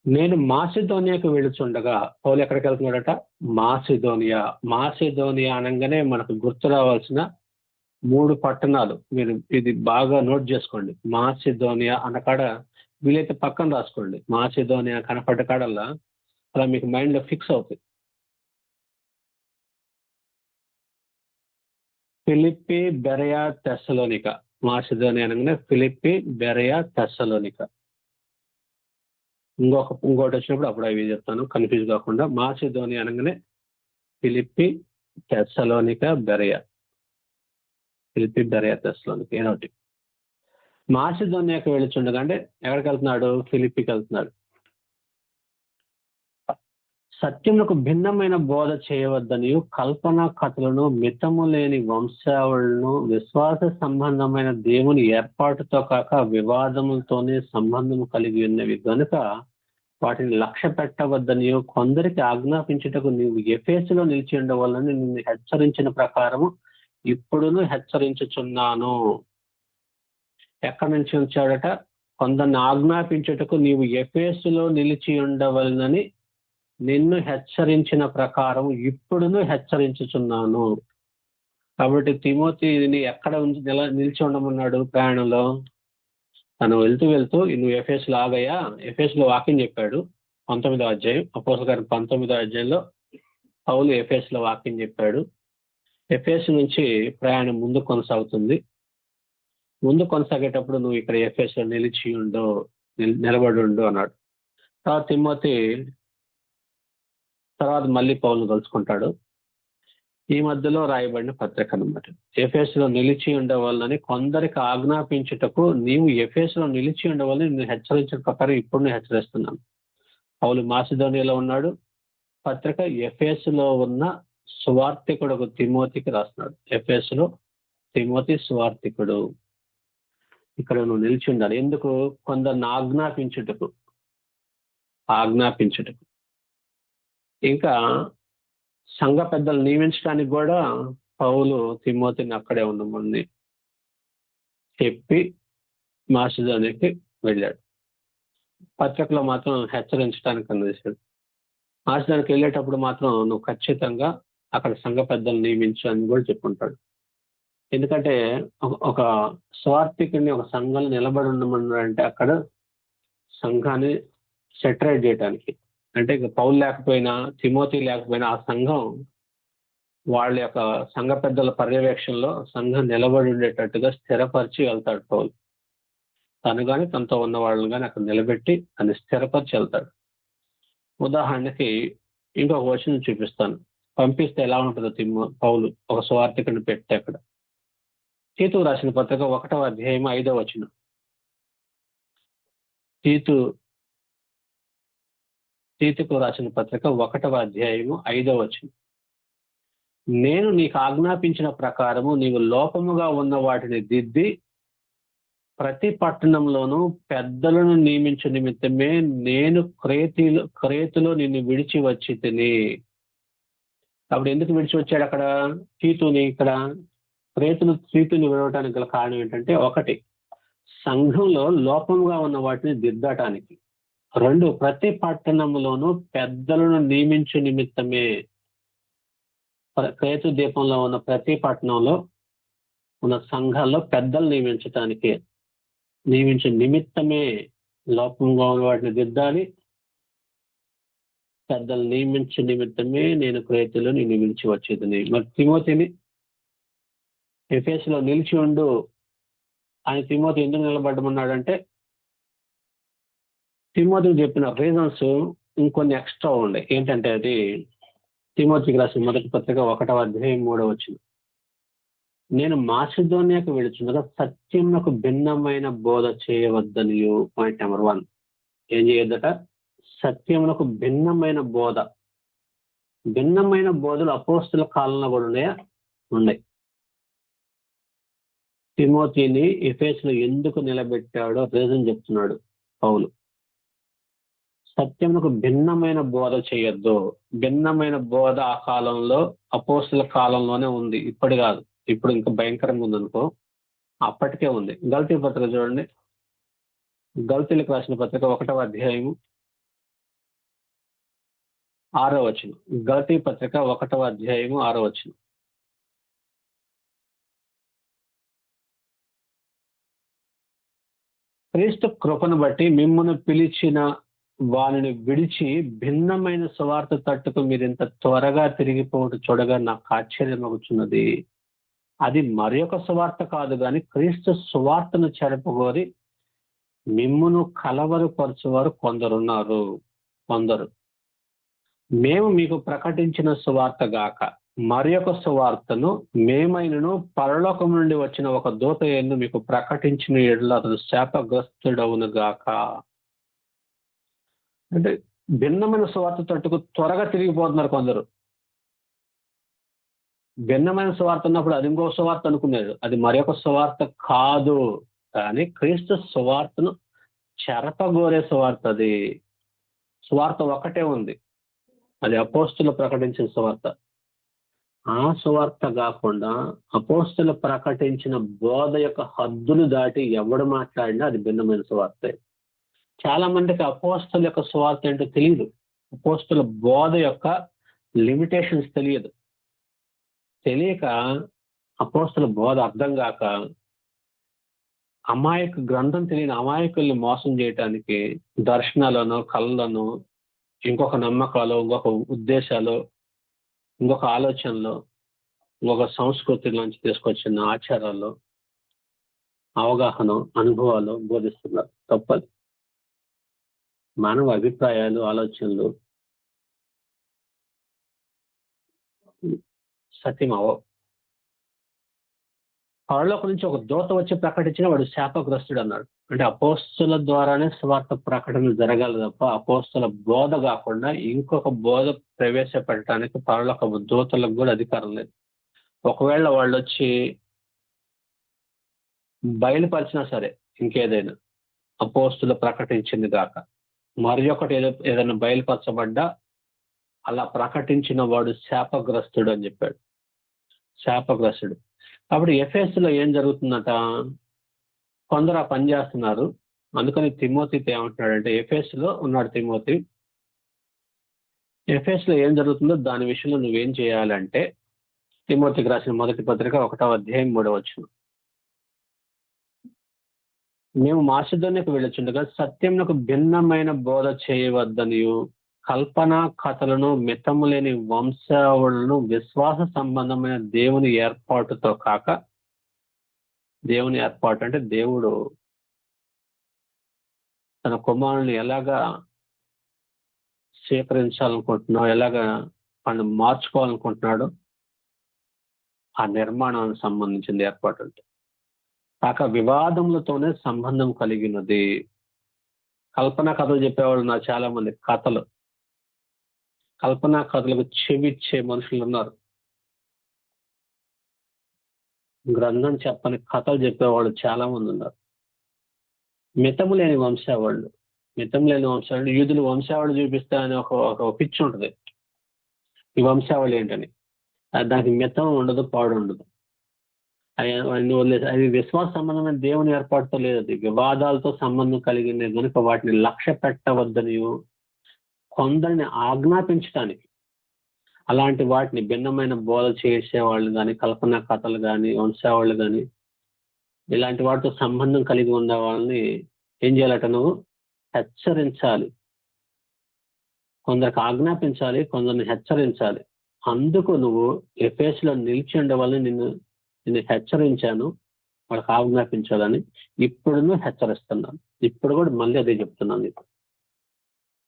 నేను మాసిదోనియాకు వెళుచుండగా, పౌలు ఎక్కడికి వెళ్తున్నాడట, మాసిదోనియా అనగానే మనకు గుర్తు రావాల్సిన 3 పట్టణాలు. మీరు ఇది బాగా నోట్ చేసుకోండి. మాసిదోనియా అన్నకాడ వీలైతే పక్కన రాసుకోండి. మాసిదోనియా కనపడ్డ కాడల్లా అలా మీకు మైండ్లో ఫిక్స్ అవుతుంది. ఫిలిప్పి, బెరయా, తెస్సలోనిక. మాసిదోనియా అనగానే ఫిలిప్పి, బెరయా, తెస్సలోనిక. ఇంకోటి వచ్చినప్పుడు అప్పుడు అవి చెప్తాను, కన్ఫ్యూజ్ కాకుండా. మాసిదోనియా అనగానే ఫిలిప్పి, తెస్సలోనిక, బెరయా. ఫిలిప్పి, బెరయా, తెస్సలోనిక ఏదోటి. మాసిదోనియాకి వెళ్ళుచుండగా అంటే ఎక్కడికి వెళ్తున్నాడు, ఫిలిప్పికి వెళ్తున్నాడు. సత్యములకు భిన్నమైన బోధ చేయవద్దని కల్పన కథలను, మితము లేని వంశావళులను, విశ్వాస సంబంధమైన దేవుని ఏర్పాటుతో కాక వివాదములతోనే సంబంధం కలిగి ఉన్నవి కనుక వాటిని లక్ష్య పెట్టవద్దని కొందరికి ఆజ్ఞాపించుటకు నీవు ఎఫెసులో నిలిచి ఉండవాలని నిన్ను హెచ్చరించిన ప్రకారము ఇప్పుడును హెచ్చరించుచున్నాను. ఎక్కడి నుంచి ఉంచాడట, కొందరిని ఆజ్ఞాపించుటకు నీవు ఎఫెసులో నిలిచి ఉండవలనని నిన్ను హెచ్చరించిన ప్రకారం ఇప్పుడును హెచ్చరించుచున్నాను. కాబట్టి తిమోతిని ఎక్కడ నిలిచి ఉండమన్నాడు ప్రయాణంలో, తను వెళ్తూ నువ్వు ఎఫెసులో ఆగయ్యా. ఎఫెసులో వాక్యం చెప్పాడు 19వ అధ్యాయం, అపోస్తలుల కార్యం 19వ అధ్యాయంలో పౌలు ఎఫెసులో వాక్యం చెప్పాడు. ఎఫెసు నుంచి ప్రయాణం ముందు కొనసాగుతుంది. ముందు కొనసాగేటప్పుడు నువ్వు ఇక్కడ ఎఫెసులో నిలబడి ఉండు అన్నాడు. తర్వాత తిమోతి తర్వాత మళ్ళీ పౌలును కలుసుకుంటాడు. ఈ మధ్యలో రాయబడిన పత్రిక అన్నమాట. ఎఫెసులో నిలిచి ఉండవాలని కొందరికి ఆజ్ఞాపించుటకు నీవు ఎఫెసులో నిలిచి ఉండవాలని నేను హెచ్చరించిన ప్రకారం ఇప్పుడు హెచ్చరిస్తున్నాను. పౌలు మాసిదోనియాలో ఉన్నాడు. పత్రిక ఎఫెసులో ఉన్న సువార్తికుడు తిమోతికి రాస్తున్నాడు. ఎఫెసులో తిమోతి సువార్తికుడు. ఇక్కడ నువ్వు నిలిచి ఉండాలి. ఎందుకు, కొందరిని ఆజ్ఞాపించుటకు. ఇంకా సంఘ పెద్దలు నియమించడానికి కూడా పౌలు తిమోతిని అక్కడే ఉండమని చెప్పి మాసిదోనియాకి వెళ్ళాడు. పత్రికలో మాత్రం హెచ్చరించడానికి అందించాడు. మాసిదోనియాకి వెళ్ళేటప్పుడు మాత్రం నువ్వు ఖచ్చితంగా అక్కడ సంఘ పెద్దలు నియమించు అని కూడా చెప్పుకుంటాడు. ఎందుకంటే ఒక స్వార్థికుడిని ఒక సంఘంలో నిలబడి ఉండమన్నాడంటే అక్కడ సంఘాన్ని సెటరేట్ చేయడానికి. అంటే ఇక పౌలు లేకపోయినా, తిమోతి లేకపోయినా ఆ సంఘం వాళ్ళ యొక్క సంఘ పెద్దల పర్యవేక్షణలో సంఘం నిలబడి ఉండేటట్టుగా స్థిరపరిచి వెళ్తాడు పౌలు. తను కానీ తనతో ఉన్న వాళ్ళని కానీ అక్కడ నిలబెట్టి అని స్థిరపరిచి వెళ్తాడు. ఉదాహరణకి ఇంకొక వచనం చూపిస్తాను. పంపిస్తే ఎలా ఉంటుందో పౌలు ఒక సువార్థికుడిని పెట్టి అక్కడ తీతు రాసిన పత్రిక 1వ అధ్యాయం 5వ వచనం. తీతుకు రాసిన పత్రిక 1వ అధ్యాయము 5వ వచనం. నేను నీకు ఆజ్ఞాపించిన ప్రకారము నీవు లోపముగా ఉన్న వాటిని దిద్ది ప్రతి పట్టణంలోనూ పెద్దలను నియమించు నిమిత్తమే నేను క్రేతులో నిన్ను విడిచి వచ్చి తిని. అప్పుడు ఎందుకు విడిచి వచ్చాడు అక్కడ తీతుని? ఇక్కడ తీతుని విడవటానికి గల కారణం ఏంటంటే, 1, సంఘంలో లోపముగా ఉన్న వాటిని దిద్దటానికి. 2, ప్రతి పట్టణంలోనూ పెద్దలను నియమించు నిమిత్తమే. క్రేతు ద్వీపంలో ఉన్న ప్రతి పట్టణంలో ఉన్న సంఘాల్లో పెద్దలు నియమించే నిమిత్తమే, లోపంగా ఉన్న వాటిని దిద్దాలి, పెద్దలు నియమించే నిమిత్తమే నేను క్రేతులో నిన్ను విడిచి వచ్చేదని. మరి తిమోతిని ఎఫెసులో నిలిచి ఉండు అని తిమోతి ఎందుకు నిలబడమన్నాడంటే, తిమోతికి చెప్పిన రీజన్స్ ఇంకొన్ని ఎక్స్ట్రా ఉన్నాయి. ఏంటంటే అది తిమోతికి రాసిన మొదటి పత్రిక 1వ అధ్యాయం 3వ వచనం. నేను మాసిదోనియాకు వెళుచుండగా సత్యమునకు భిన్నమైన బోధ చేయవద్దనియు. పాయింట్ నెంబర్ 1, ఏం చేయొద్దట? సత్యమునకు భిన్నమైన బోధ. భిన్నమైన బోధలు అపోస్తుల కాలంలో కూడా ఉన్నాయి. తిమోతిని ఎఫెసులో ఎందుకు నిలబెట్టాడో రీజన్ చెప్తున్నాడు పౌలు. సత్యమునకు భిన్నమైన బోధ చేయొద్దు. భిన్నమైన బోధ ఆ కాలంలో అపోస్తుల కాలంలోనే ఉంది, ఇప్పుడు కాదు. ఇప్పుడు ఇంకా భయంకరంగా ఉంది అనుకో, అప్పటికే ఉంది. గల్తీ పత్రిక చూడండి, గల్తీలకు రాసిన పత్రిక 1వ అధ్యాయము 6వ వచనం. గల్తీ పత్రిక 1వ అధ్యాయము 6వ వచనం. క్రీస్తు కృపను బట్టి మిమ్మును పిలిచిన వానిని విడిచి భిన్నమైన సువార్త తట్టుకు మీరు ఇంత త్వరగా తిరిగిపోవడం చూడగా నాకు ఆశ్చర్యమగుచున్నది. అది మరి ఒక సువార్త కాదు కానీ క్రీస్తు సువార్తను చెరపగోరి మిమ్మును కలవరపరచువారు కొందరున్నారు. మేము మీకు ప్రకటించిన సువార్త గాక మరి ఒక సువార్తను మేమైనను పరలోకం నుండి వచ్చిన ఒక దూత యందు మీకు ప్రకటించిన ఎడల అతను శాపగ్రస్తుడవును గాక. అంటే భిన్నమైన సువార్త తట్టుకు త్వరగా తిరిగిపోతున్నారు కొందరు. భిన్నమైన సువార్త ఉన్నప్పుడు అది ఇంకో సువార్త అనుకునేది, అది మరొక సువార్త కాదు. కానీ క్రీస్తు సువార్తను చెరపగోరే సువార్త. అది సువార్త ఒక్కటే ఉంది, అది అపోస్తులు ప్రకటించిన సువార్త. ఆ సువార్త కాకుండా అపోస్తులు ప్రకటించిన బోధ యొక్క హద్దులు దాటి ఎవడు మాట్లాడినా అది భిన్నమైన సువార్తే. చాలా మందికి అపోస్తుల యొక్క సువార్త ఏంటో తెలియదు. అపోస్తుల బోధ యొక్క లిమిటేషన్స్ తెలియక అపోస్తుల బోధ అర్థం కాక గ్రంథం తెలియని అమాయకుల్ని మోసం చేయటానికి దర్శనాలను, కళ్ళను, ఇంకొక నమ్మకాలు, ఇంకొక ఉద్దేశాలు, ఇంకొక ఆలోచనలు, ఇంకొక సంస్కృతిలోంచి తీసుకొచ్చిన ఆచారాలు, అవగాహన, అనుభవాలు బోధిస్తున్నారు. తప్పదు. మానవ అభిప్రాయాలు, ఆలోచనలు సత్యమవో. పరలోకం నుంచి ఒక దూత వచ్చి ప్రకటించిన వాడు శాపగ్రస్తుడు అన్నాడు. అంటే అపోస్తుల ద్వారానే స్వార్థ ప్రకటన జరగాలి తప్ప అపోస్తుల బోధ కాకుండా ఇంకొక బోధ ప్రవేశపెట్టడానికి పరలోక దూతలకు కూడా అధికారం లేదు. ఒకవేళ వాళ్ళు వచ్చి బయలుపరిచినా సరే ఇంకేదైనా అపోస్తులు ప్రకటించింది కాక మరి ఒకటి ఏదైనా బయలుపరచబడ్డా అలా ప్రకటించిన వాడు శాపగ్రస్తుడు అని చెప్పాడు. శాపగ్రస్తుడు. కాబట్టి ఎఫెసులో ఏం జరుగుతుందట? కొందరు ఆ పని చేస్తున్నారు. అందుకని తిమోతితో ఏమంటున్నాడంటే, ఎఫెసులో ఉన్నాడు తిమోతి, ఎఫెసులో ఏం జరుగుతుందో దాని విషయంలో నువ్వేం చేయాలంటే, తిమోతికి రాసిన మొదటి పత్రిక 1వ అధ్యాయం 3వ వచనం. మేము మాసిదోనియాకు వెళ్ళుచుండగా సత్యమునకు భిన్నమైన బోధ చేయవద్దనియు కల్పనా కథలను, మితము లేని వంశావళులను, విశ్వాస సంబంధమైన దేవుని ఏర్పాటుతో కాక, దేవుని ఏర్పాటు అంటే దేవుడు తన కుమారుని ఎలాగా స్వీకరించాలనుకుంటున్నాడు, ఎలాగా వాళ్ళు మార్చుకోవాలనుకుంటున్నాడు, ఆ నిర్మాణానికి సంబంధించిన ఏర్పాటు అంటే కాక వివాదములతోనే సంబంధం కలిగినది. కల్పనా కథలు చెప్పేవాళ్ళు నా చాలా మంది కల్పనా కథలకు చెవిచ్చే మనుషులు ఉన్నారు. గ్రంథం చెప్పని కథలు చెప్పేవాళ్ళు చాలా మంది ఉన్నారు. మితము లేని వంశావళులు యూదులు వంశావళి చూపిస్తా అని ఒక పిచ్చి ఉంటుంది. ఈ వంశావళి ఏంటని దానికి మితం ఉండదు, పాడు ఉండదు. అది విశ్వాస సంబంధమైన దేవుని ఏర్పాటుతో లేదు, అది వివాదాలతో సంబంధం కలిగింది కనుక వాటిని లక్ష్య పెట్టవద్దని కొందరిని ఆజ్ఞాపించడానికి అలాంటి వాటిని భిన్నమైన బోధ చేసేవాళ్ళు కానీ, కల్పనా కథలు కానీ, వంశావళులు కానీ ఇలాంటి వాటితో సంబంధం కలిగి ఉన్న వాళ్ళని ఏం చేయాలట? నువ్వు హెచ్చరించాలి. కొందరికి ఆజ్ఞాపించాలి, కొందరిని హెచ్చరించాలి. అందుకు నువ్వు ఎఫెసులో నిలిచి ఉండవాలని నిన్ను హెచ్చరించాను, వాళ్ళకి ఆజ్ఞాపించాలని ఇప్పుడు హెచ్చరిస్తున్నాను. ఇప్పుడు కూడా మళ్ళీ అదే చెప్తున్నాను నీకు.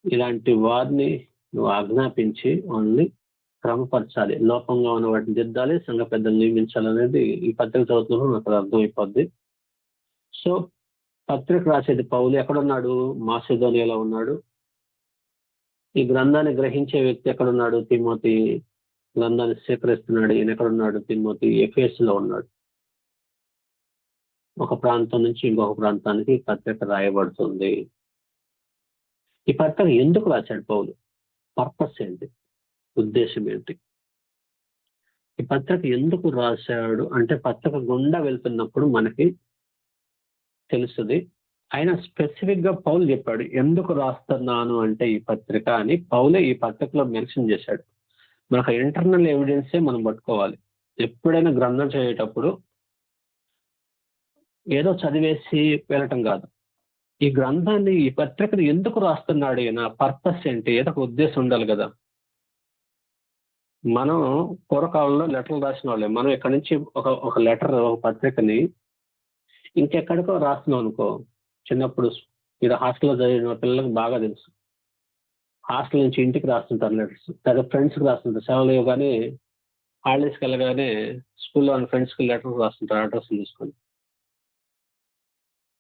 ఇలాంటి వారిని నువ్వు ఆజ్ఞాపించి వాళ్ళని క్రమపరచాలి, లోపంగా ఉన్న వాటిని దిద్దాలి, సంఘ పెద్దలు నియమించాలనేది ఈ పత్రిక చదువుతున్నప్పుడు నాకు అర్థమైపోద్ది. సో పత్రిక రాసేది పౌలు ఎక్కడున్నాడు? మాసిదోనియాలో ఉన్నాడు. ఈ గ్రంథాన్ని గ్రహించే వ్యక్తి ఎక్కడున్నాడు? తిమోతి. గ్రంథాన్ని స్వీకరిస్తున్నాడు ఈయన ఎక్కడున్నాడు? తిమోతి ఎఫెసులో ఉన్నాడు. ఒక ప్రాంతం నుంచి ఇంకొక ప్రాంతానికి పత్రిక రాయబడుతుంది. ఈ పత్రిక ఎందుకు రాశాడు పౌలు? పర్పస్ ఏంటి? ఉద్దేశం ఏంటి? ఈ పత్రిక ఎందుకు రాశాడు అంటే పత్రిక గుండా వెళ్తున్నప్పుడు మనకి తెలుస్తుంది. ఆయన స్పెసిఫిక్ గా పౌలు చెప్పాడు ఎందుకు రాస్తున్నాను అంటే ఈ పత్రిక అని. పౌలే ఈ పత్రికలో మెన్షన్ చేశాడు. మనకు ఇంటర్నల్ ఎవిడెన్సే మనం పట్టుకోవాలి. ఎప్పుడైనా గ్రంథం చదివేటప్పుడు ఏదో చదివేసి వెళ్ళటం కాదు. ఈ గ్రంథాన్ని, ఈ పత్రికను ఎందుకు రాస్తున్నాడు ఈయన? పర్పస్ ఏంటి? ఏదో ఒక ఉద్దేశం ఉండాలి కదా. మనం పూర్వకాలంలో లెటర్లు రాసిన వాళ్ళే. మనం ఇక్కడ నుంచి ఒక లెటర్, ఒక పత్రికని ఇంకెక్కడికో రాస్తున్నాం అనుకో. చిన్నప్పుడు ఇది హాస్టల్లో చదివిన పిల్లలకు బాగా తెలుసు. హాస్టల్ నుంచి ఇంటికి రాస్తుంటారు లెటర్స్, లేదా ఫ్రెండ్స్కి రాస్తుంటారు. సెలవులు ఇవ్వగానే, హాలిడేస్కి వెళ్ళగానే స్కూల్లో ఉన్న ఫ్రెండ్స్కి లెటర్స్ రాస్తుంటారు అడ్రస్ తీసుకొని.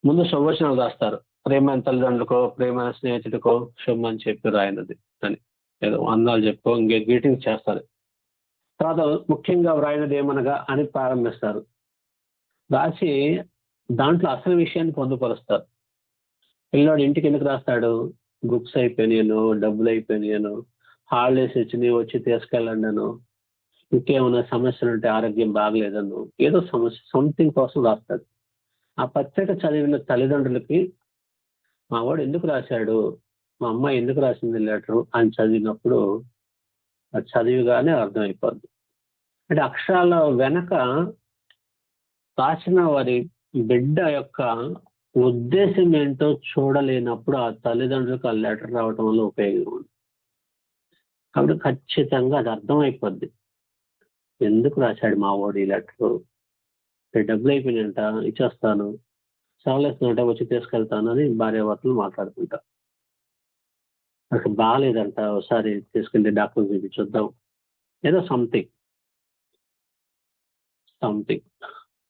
ముందు శుభవచనాలు రాస్తారు. ప్రేమైన తల్లిదండ్రులకో, ప్రేమైన స్నేహితుడికో శుభమని చెప్పి రాయినది అని, ఏదో అందాలు చెప్పుకో, ఇంకే గ్రీటింగ్స్ చేస్తారు. తర్వాత ముఖ్యంగా వ్రాయినది ఏమనగా అని ప్రారంభిస్తారు. రాసి దాంట్లో అసలు విషయాన్ని పొందుపరుస్తారు. పిల్లోడు ఇంటికి ఎందుకు రాస్తాడు? బుక్స్ అయిపోయినాను, డబ్బులు అయిపోయినాను, హాలిడేస్ వచ్చినాయి వచ్చి తీసుకెళ్ళండాను, ఇంకేమైనా సమస్యలు ఉంటే ఆరోగ్యం బాగలేదను, ఏదో సమస్య సంథింగ్ కోసం రాస్తాడు. ఆ పత్రిక చదివిన తల్లిదండ్రులకి మా వాడు ఎందుకు రాశాడు, మా అమ్మాయి ఎందుకు రాసింది లెటరు అని చదివినప్పుడు అది చదివిగానే అర్థమైపోద్ది. అంటే అక్షరాల వెనక రాసిన వారి బిడ్డ యొక్క ఉద్దేశం ఏంటో చూడలేనప్పుడు ఆ తల్లిదండ్రులకు ఆ లెటర్ రావటం వల్ల ఉపయోగం ఉంది. కాబట్టి ఖచ్చితంగా అది అర్థమైపోద్ది. ఎందుకు రాశాడు మా వాడు ఈ లెటరు, డబ్బులు అయిపోయినాయంట ఇచ్చేస్తాను, సెలవులేస్తున్నట్ట వచ్చి తీసుకెళ్తాను అని భార్యాభర్తలు మాట్లాడుకుంటారు. అసలు బాగాలేదంట, ఒకసారి తీసుకెళ్ళి డాక్టర్ చూపించొద్దాం, ఏదో సంథింగ్.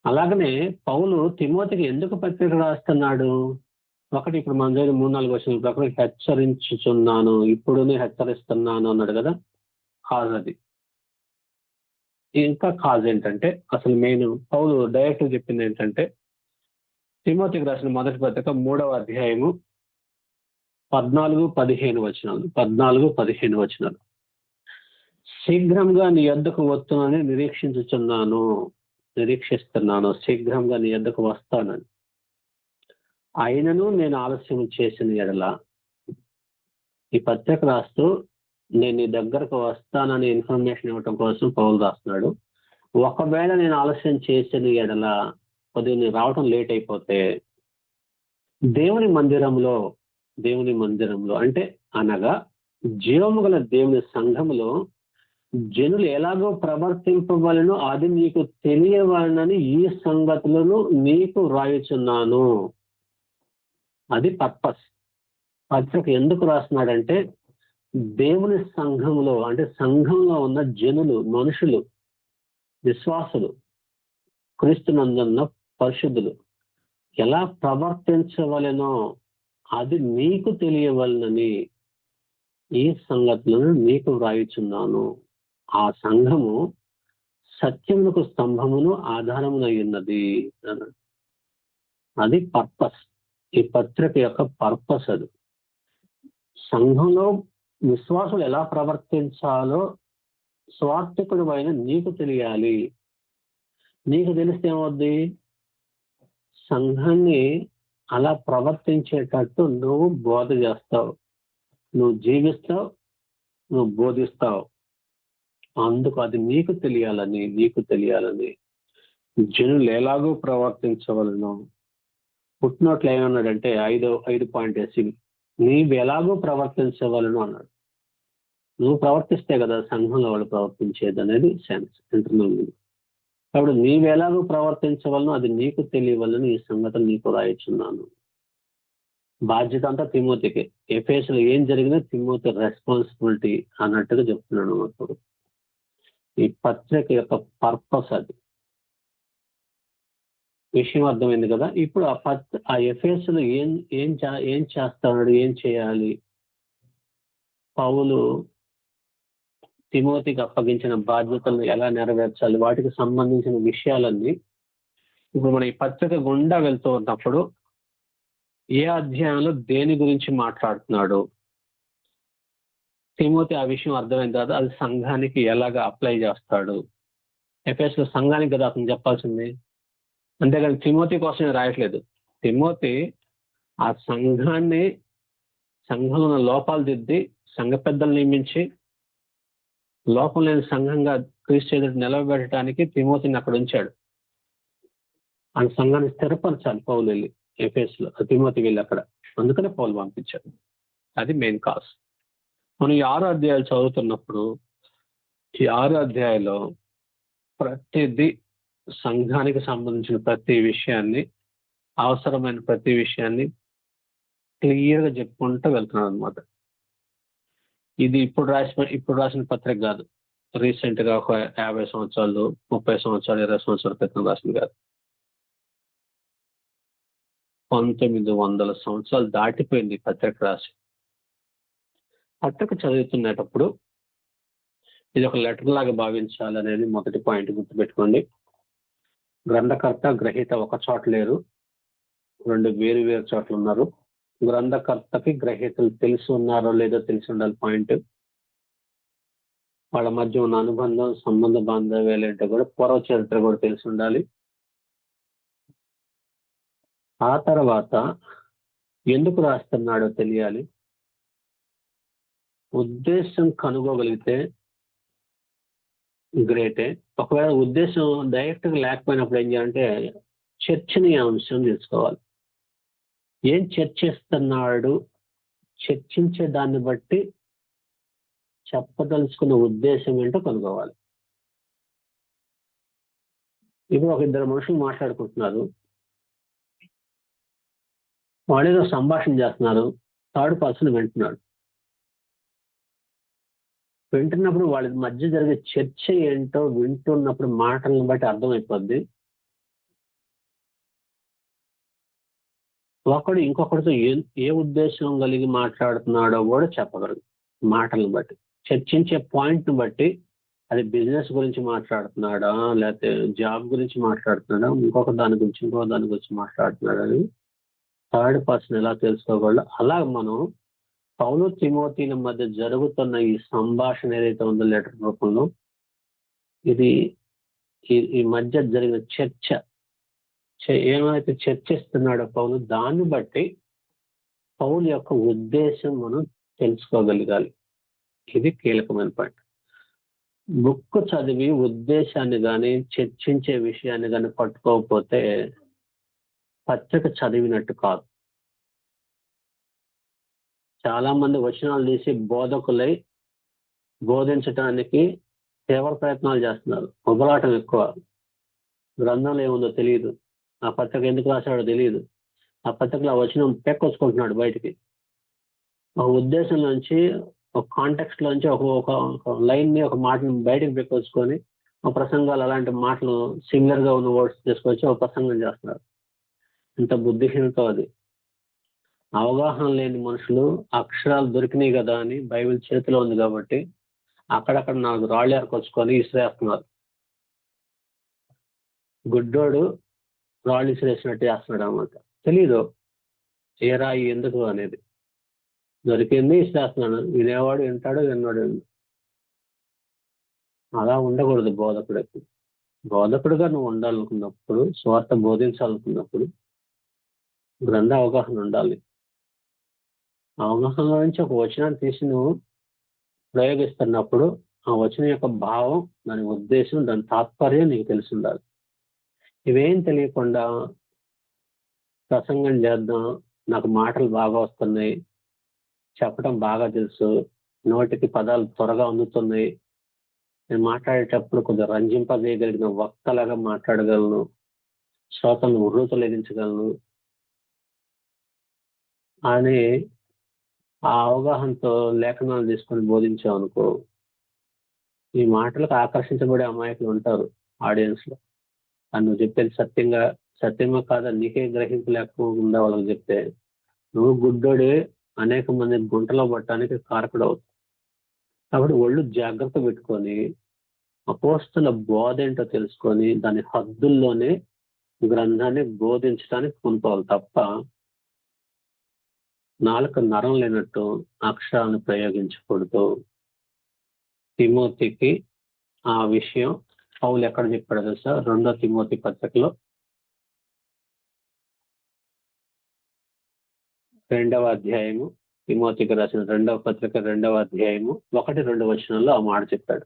అలాగనే పౌలు తిమోతికి ఎందుకు పత్రిక రాస్తున్నాడు? ఒకటి, ఇప్పుడు మన దగ్గర 3-4 వర్షాల ప్రకారం హెచ్చరించుచున్నాను, ఇప్పుడు హెచ్చరిస్తున్నాను అన్నాడు కదా. కాజ్ అది. ఇంకా కాజ్ ఏంటంటే, అసలు మెయిన్ పౌలు డైరెక్ట్ చెప్పింది ఏంటంటే, తిమోతికి రాసిన మొదటి పత్రిక 3వ అధ్యాయము 14-15 వచనాలు. శీఘ్రంగా నీ యొద్దకు వస్తున్నానని నిరీక్షిస్తున్నాను, శీఘ్రంగా నీ యొద్దకు వస్తానని. అయినను నేను ఆలస్యం చేసిన ఎడల, ఈ పత్రిక రాస్తూ నేను నీ దగ్గరకు వస్తానని ఇన్ఫర్మేషన్ ఇవ్వటం కోసం పౌలు రాస్తున్నాడు. ఒకవేళ నేను ఆలస్యం చేసిన ఎడల, కొద్దిగా నేను రావటం లేట్ అయిపోతే, దేవుని మందిరంలో అంటే అనగా జీవము గల దేవుని సంఘములో జనులు ఎలాగో ప్రవర్తింపవలనో అది నీకు తెలియవాలని ఈ సంగతులను నీకు రాయుచున్నాను. అది పర్పస్. పత్రిక ఎందుకు రాస్తున్నాడంటే, దేవుని సంఘంలో అంటే సంఘంలో ఉన్న జనులు, మనుషులు, విశ్వాసులు, క్రీస్తునందున్న పరిశుద్ధులు ఎలా ప్రవర్తించవలెనో అది నీకు తెలియవలనని ఈ సంగతులను నీకు వ్రాయుచున్నాను. ఆ సంఘము సత్యమునకు స్తంభమును ఆధారమునై ఉన్నది అన్నాడు. అది పర్పస్, ఈ పత్రిక యొక్క పర్పస్. అది సంఘంలో విశ్వాసులు ఎలా ప్రవర్తించాలో స్వార్థకుడు అయిన నీకు తెలియాలి. నీకు తెలిస్తే ఏమవుద్ది? సంఘాన్ని అలా ప్రవర్తించేటట్టు నువ్వు బోధ చేస్తావు, నువ్వు జీవిస్తావు, నువ్వు బోధిస్తావు. అందుకు అది నీకు తెలియాలని జనులు ఎలాగో ప్రవర్తించవలను. పుట్టినోట్లు ఏమన్నాడంటే 5 పాయింట్ వేసి నీవు ఎలాగో ప్రవర్తించవలను అన్నాడు. నువ్వు ప్రవర్తిస్తే కదా సంఘంలో వాళ్ళు ప్రవర్తించేది అనేది సెన్స్ ఇంటర్నల్ మీనింగ్. కాబట్టి నీవు ఎలాగో ప్రవర్తించవలను అది నీకు తెలియవలని ఈ సంగతులు నీకు రాయిచున్నాను. బాధ్యత అంతా తిమోతికి. ఎఫెసులో ఏం జరిగినా తిమోతి రెస్పాన్సిబిలిటీ అన్నట్టుగా చెప్తున్నాను. అప్పుడు ఈ పత్రిక యొక్క పర్పస్ అది. విషయం అర్థమైంది కదా. ఇప్పుడు ఆ ఎఫెసులో ఏం చేస్తాడు, ఏం చేయాలి? పౌలు తిమోతికి అప్పగించిన బాధ్యతలను ఎలా నెరవేర్చాలి, వాటికి సంబంధించిన విషయాలన్నీ ఇప్పుడు మనం ఈ పత్రిక గుండా వెళ్తూ ఉన్నప్పుడు ఏ అధ్యాయంలో దేని గురించి మాట్లాడుతున్నాడు, తిమోతి ఆ విషయం అర్థమైంది కదా, అది సంఘానికి ఎలాగ అప్లై చేస్తాడు. ఎఫెసులో సంఘానికి కదా అతను చెప్పాల్సింది, అంతేగాని తిమోతి కోసమే రాయట్లేదు. తిమోతి ఆ సంఘంలో ఉన్న లోపాలు దిద్ది సంఘ పెద్దలు నియమించి లోపం లేని సంఘంగా క్రీస్తు ఎదుటి నిలవబెట్టడానికి తిమోతిని అక్కడ ఉంచాడు. ఆ సంఘాన్ని స్థిరపరచాలి పౌలు వెళ్ళి ఎఫెసులో, తిమోతి వెళ్ళి అక్కడ. అందుకనే పౌలు పంపించాడు. అది మెయిన్ కాజ్. మనం ఈ 6 అధ్యాయాలు చదువుతున్నప్పుడు ఈ 6 అధ్యాయాల్లో ప్రతిదీ సంఘానికి సంబంధించిన ప్రతి విషయాన్ని, అవసరమైన ప్రతి విషయాన్ని క్లియర్గా చెప్పుకుంటూ వెళ్తున్నాడు అనమాట. ఇది ఇప్పుడు రాసిన పత్రిక కాదు. రీసెంట్ గా ఒక 50 సంవత్సరాలు, 30 సంవత్సరాలు, 20 సంవత్సరాల క్రితం రాసింది కాదు. 1900 సంవత్సరాలు దాటిపోయింది పత్రిక రాసి. పత్రిక చదువుతున్నప్పుడు ఇది ఒక లెటర్ లాగా భావించాలనేది మొదటి పాయింట్ గుర్తుపెట్టుకోండి. గ్రంథకర్త, గ్రహీత ఒక చోట లేరు, 2 వేరు చోట్ల ఉన్నారు. గ్రంథకర్తకి గ్రహీతలు తెలిసి ఉన్నారో లేదో తెలిసి ఉండాలి పాయింట్. వాళ్ళ మధ్య ఉన్న అనుబంధం, సంబంధ బాంధవ్యాలంటే కూడా పూర్వ చరిత్ర కూడా తెలిసి ఉండాలి. ఆ తర్వాత ఎందుకు రాస్తున్నాడో తెలియాలి. ఉద్దేశం కనుగోగలిగితే గ్రేటే. ఒకవేళ ఉద్దేశం డైరెక్ట్గా లేకపోయినప్పుడు ఏం చేయాలంటే చర్చనీయాంశం తెలుసుకోవాలి. ఏం చర్చిస్తున్నాడు, చర్చించే దాన్ని బట్టి చెప్పదలుచుకున్న ఉద్దేశం ఏంటో కనుగోవాలి. ఇప్పుడు ఒక 2 మనుషులు మాట్లాడుకుంటున్నారు, వాళ్ళు ఏదో సంభాషణ చేస్తున్నారు, థర్డ్ పర్సన్ వింటున్నాడు. వింటున్నప్పుడు వాళ్ళ మధ్య జరిగే చర్చ ఏంటో వింటున్నప్పుడు మాటలను బట్టి అర్థమైపోద్ది. ఒకడు ఇంకొకరితో ఏ ఉద్దేశం కలిగి మాట్లాడుతున్నాడో కూడా చెప్పగలరు మాటలను బట్టి. చర్చించే పాయింట్ని బట్టి అది బిజినెస్ గురించి మాట్లాడుతున్నాడా, లేకపోతే జాబ్ గురించి మాట్లాడుతున్నాడా, ఇంకో దాని గురించి మాట్లాడుతున్నాడా అని థర్డ్ పర్సన్ ఎలా తెలుసుకోగలడు. అలా మనం పౌలు తిమోతిల మధ్య జరుగుతున్న ఈ సంభాషణ ఏదైతే ఉందో లెటర్ రూపంలో, ఇది ఈ మధ్య జరిగిన చర్చ ఏమైతే చర్చిస్తున్నాడో పౌలు, దాన్ని బట్టి పౌలు యొక్క ఉద్దేశం మనం తెలుసుకోగలగాలి. ఇది కీలకమైన పాయింట్. బుక్ చదివి ఉద్దేశాన్ని కానీ చర్చించే విషయాన్ని కానీ పట్టుకోకపోతే పత్రిక చదివినట్టు కాదు. చాలా మంది వచనాలు తీసి బోధకులై బోధించడానికి తీవ్ర ప్రయత్నాలు చేస్తున్నారు. ఉబలాటం ఎక్కువ. గ్రంథంలో ఏముందో తెలియదు, ఆ పత్రిక ఎందుకు రాశాడో తెలియదు, ఆ పత్రికలో ఆ వచనం పెక్కొచ్చుకుంటున్నాడు బయటికి. ఒక ఉద్దేశం నుంచి, ఒక కాంటెక్స్ట్ లోంచి ఒక లైన్ ని, ఒక మాటను బయటకు పెక్కొచ్చుకొని ఒక ప్రసంగాలు అలాంటి మాటలు సిమిలర్ గా ఉన్న వర్డ్స్ తీసుకొచ్చి ఒక ప్రసంగం చేస్తున్నారు. ఇంత బుద్ధిహీనత అది. అవగాహన లేని మనుషులు అక్షరాలు దొరికినాయి కదా అని బైబిల్ చేతిలో ఉంది కాబట్టి అక్కడక్కడ 4 రాళ్ళు ఏరుకొచ్చుకొని ఇసిరేస్తున్నారు. గుడ్డోడు రాళ్ళు ఇసిరేసినట్టు చేస్తున్నాడు అన్నమాట. తెలీదు ఏ రాయి ఎందుకు అనేది. దొరికింది ఇసిరేస్తున్నాడు. వినేవాడు వింటాడు, విన్నవాడు విన్నాడు. అలా ఉండకూడదు బోధకుడికి. బోధకుడిగా నువ్వు ఉండాలనుకున్నప్పుడు, స్వార్థ బోధించాలనుకున్నప్పుడు గ్రంథ అవగాహన ఉండాలి. అవగాహన నుంచి ఒక వచనాన్ని తీసి నువ్వు ప్రయోగిస్తున్నప్పుడు ఆ వచనం యొక్క భావం, దాని ఉద్దేశం, దాని తాత్పర్యం నీకు తెలిసి ఉండాలి. ఇవేం తెలియకుండా ప్రసంగం చేద్దాం, నాకు మాటలు బాగా వస్తున్నాయి, చెప్పడం బాగా తెలుసు, నోటికి పదాలు త్వరగా అందుతున్నాయి, నేను మాట్లాడేటప్పుడు కొంచెం రంజింపజేయగలిగిన వక్తలాగా మాట్లాడగలను, శ్రోతలను ఉర్రూతలెదించగలను అని ఆ అవగాహనతో లేఖనాలు తీసుకొని బోధించామనుకో, ఈ మాటలకు ఆకర్షించబడే అమాయకులు ఉంటారు ఆడియన్స్ లో. అని నువ్వు చెప్పేది సత్యమో కాదా నీకే గ్రహింపు లేకుండా వాళ్ళకి చెప్తే నువ్వు గుడ్డోడే అనేక మంది గుంటలో పట్టడానికి కారకుడు అవుతావు. కాబట్టి ఒళ్ళు జాగ్రత్త పెట్టుకొని అపోస్తల బోధ ఏంటో తెలుసుకొని దాని హద్దుల్లోనే గ్రంథాన్ని బోధించడానికి పొందుకోవాలి తప్ప నాలుక నరం లేనట్టు అక్షరాలను ప్రయోగించకూడదు. తిమోతికి ఆ విషయం పౌలు ఎక్కడ చెప్పాడు తెలుసా? 2 తిమోతి పత్రికలో 2వ అధ్యాయము, తిమోతికి రాసిన 2వ పత్రిక 2వ అధ్యాయము 1-2 వచనాల్లో ఆ మాట చెప్పాడు.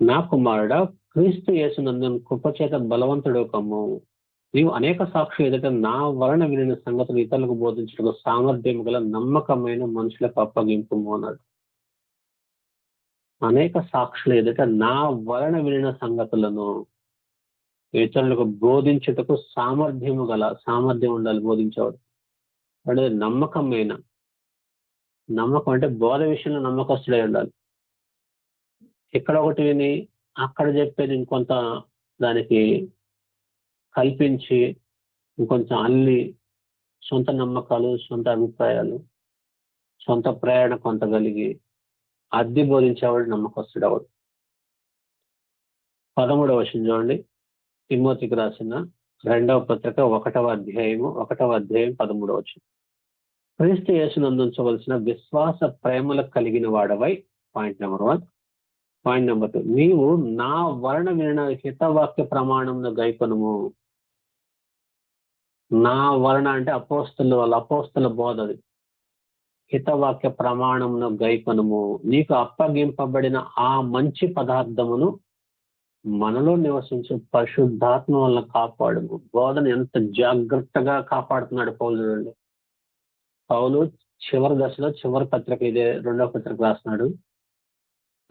నా కుమారుడా, క్రీస్తు యేసునందు కృపచేత బలవంతుడు కమ్ము. నీవు అనేక సాక్షులు ఎదుట నా వలన వినిన సంగతులు ఇతరులకు బోధించడానికి సామర్థ్యం గల నమ్మకమైన మనుషులకు అప్పగింపు అన్నాడు. అనేక సాక్షులు ఎదుట నా వలన వినిన సంగతులను ఇతరులకు బోధించుటకు సామర్థ్యం ఉండాలి బోధించేవాడు. అంటే నమ్మకమైన, నమ్మకం అంటే బోధ విషయంలో నమ్మకస్తుడై ఉండాలి. ఇక్కడ ఒకటి విని అక్కడ చెప్పేది ఇంకొంత దానికి కల్పించి ఇంకొంచెం అల్లి సొంత నమ్మకాలు, సొంత అభిప్రాయాలు, సొంత ప్రేరణ కొంత కలిగి అద్దె బోధించేవాడు నమ్మకస్తుడు అవడు. 13వ వచనం చూడండి, తిమోతికి రాసిన 2వ పత్రిక 1వ అధ్యాయం 13వ వచనం. క్రీస్తు యేసునందు ఉంచవలసిన విశ్వాస ప్రేమలకు కలిగిన వాడవై, పాయింట్ నెంబర్ 1. పాయింట్ నెంబర్ 2, నీవు నా వలన వినిన హితవాక్య ప్రమాణంను గైకొనుము. నా వలన అంటే అపోస్తల బోధ. అది హితవాక్య ప్రమాణమును గైకొనుము. నీకు అప్పగింపబడిన ఆ మంచి పదార్థమును మనలో నివసించు పరిశుద్ధాత్మ వలన కాపాడుము. బోధన ఎంత జాగ్రత్తగా కాపాడుతున్నాడు పౌలు. పౌలు చివరి దశలో చివరి పత్రిక, ఇదే 2వ పత్రిక రాస్తున్నాడు.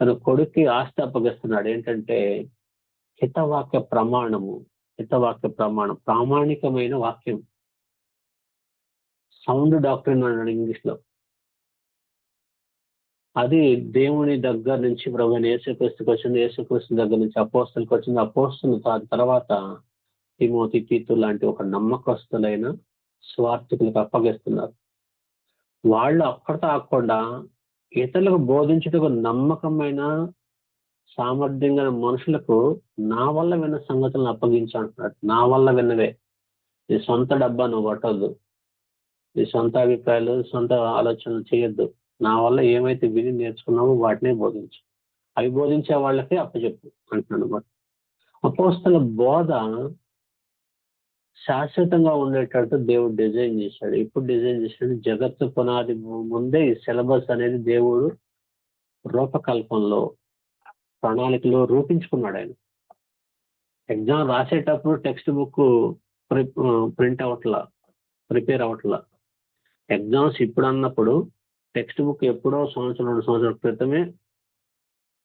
తన కొడుక్కి ఆస్తి అప్పగిస్తున్నాడు. ఏంటంటే హితవాక్య ప్రమాణం, ప్రామాణికమైన వాక్యం, సౌండ్ డాక్ట్రిన్ అన్నాడు ఇంగ్లీష్ లో. అది దేవుని దగ్గర నుంచి ప్రభువైన యేసుక్రీస్తుకి వచ్చింది, యేసుక్రీస్తు దగ్గర నుంచి అపోస్తలకు వచ్చింది, అపోస్తలు తర్వాత తిమోతి, తీతు లాంటి ఒక నమ్మకస్తులైన స్వార్థికులకు అప్పగిస్తున్నారు. వాళ్ళు అక్కడితో ఆగకుండా ఇతరులకు బోధించుటకు నమ్మకమైన సామర్థ్యంగా మనుషులకు నా వల్ల విన్న సంగతులను అప్పగించాలంటున్నాడు. నా వల్ల విన్నవే. నీ సొంత డబ్బా నువ్వు కొట్టద్దు, నీ సొంత అభిప్రాయాలు, సొంత ఆలోచనలు చేయొద్దు. నా వల్ల ఏమైతే విని నేర్చుకున్నావో వాటినే బోధించు. అవి బోధించే వాళ్ళకే అప్పచెప్పు అంటున్నాడు అనమాట. అపోస్తల బోధ శాశ్వతంగా ఉండేటట్టు దేవుడు డిజైన్ చేశాడు. ఇప్పుడు డిజైన్ చేశాడు, జగత్తు పునాది ముందే ఈ సిలబస్ అనేది దేవుడు రూపకల్పనలో, ప్రణాళికలో రూపించుకున్నాడు. ఆయన ఎగ్జామ్ రాసేటప్పుడు టెక్స్ట్ బుక్ ప్రిపేర్ అవట్లా. ఎగ్జామ్స్ ఇప్పుడు అన్నప్పుడు టెక్స్ట్ బుక్ ఎప్పుడో 1-2 సంవత్సరాల క్రితమే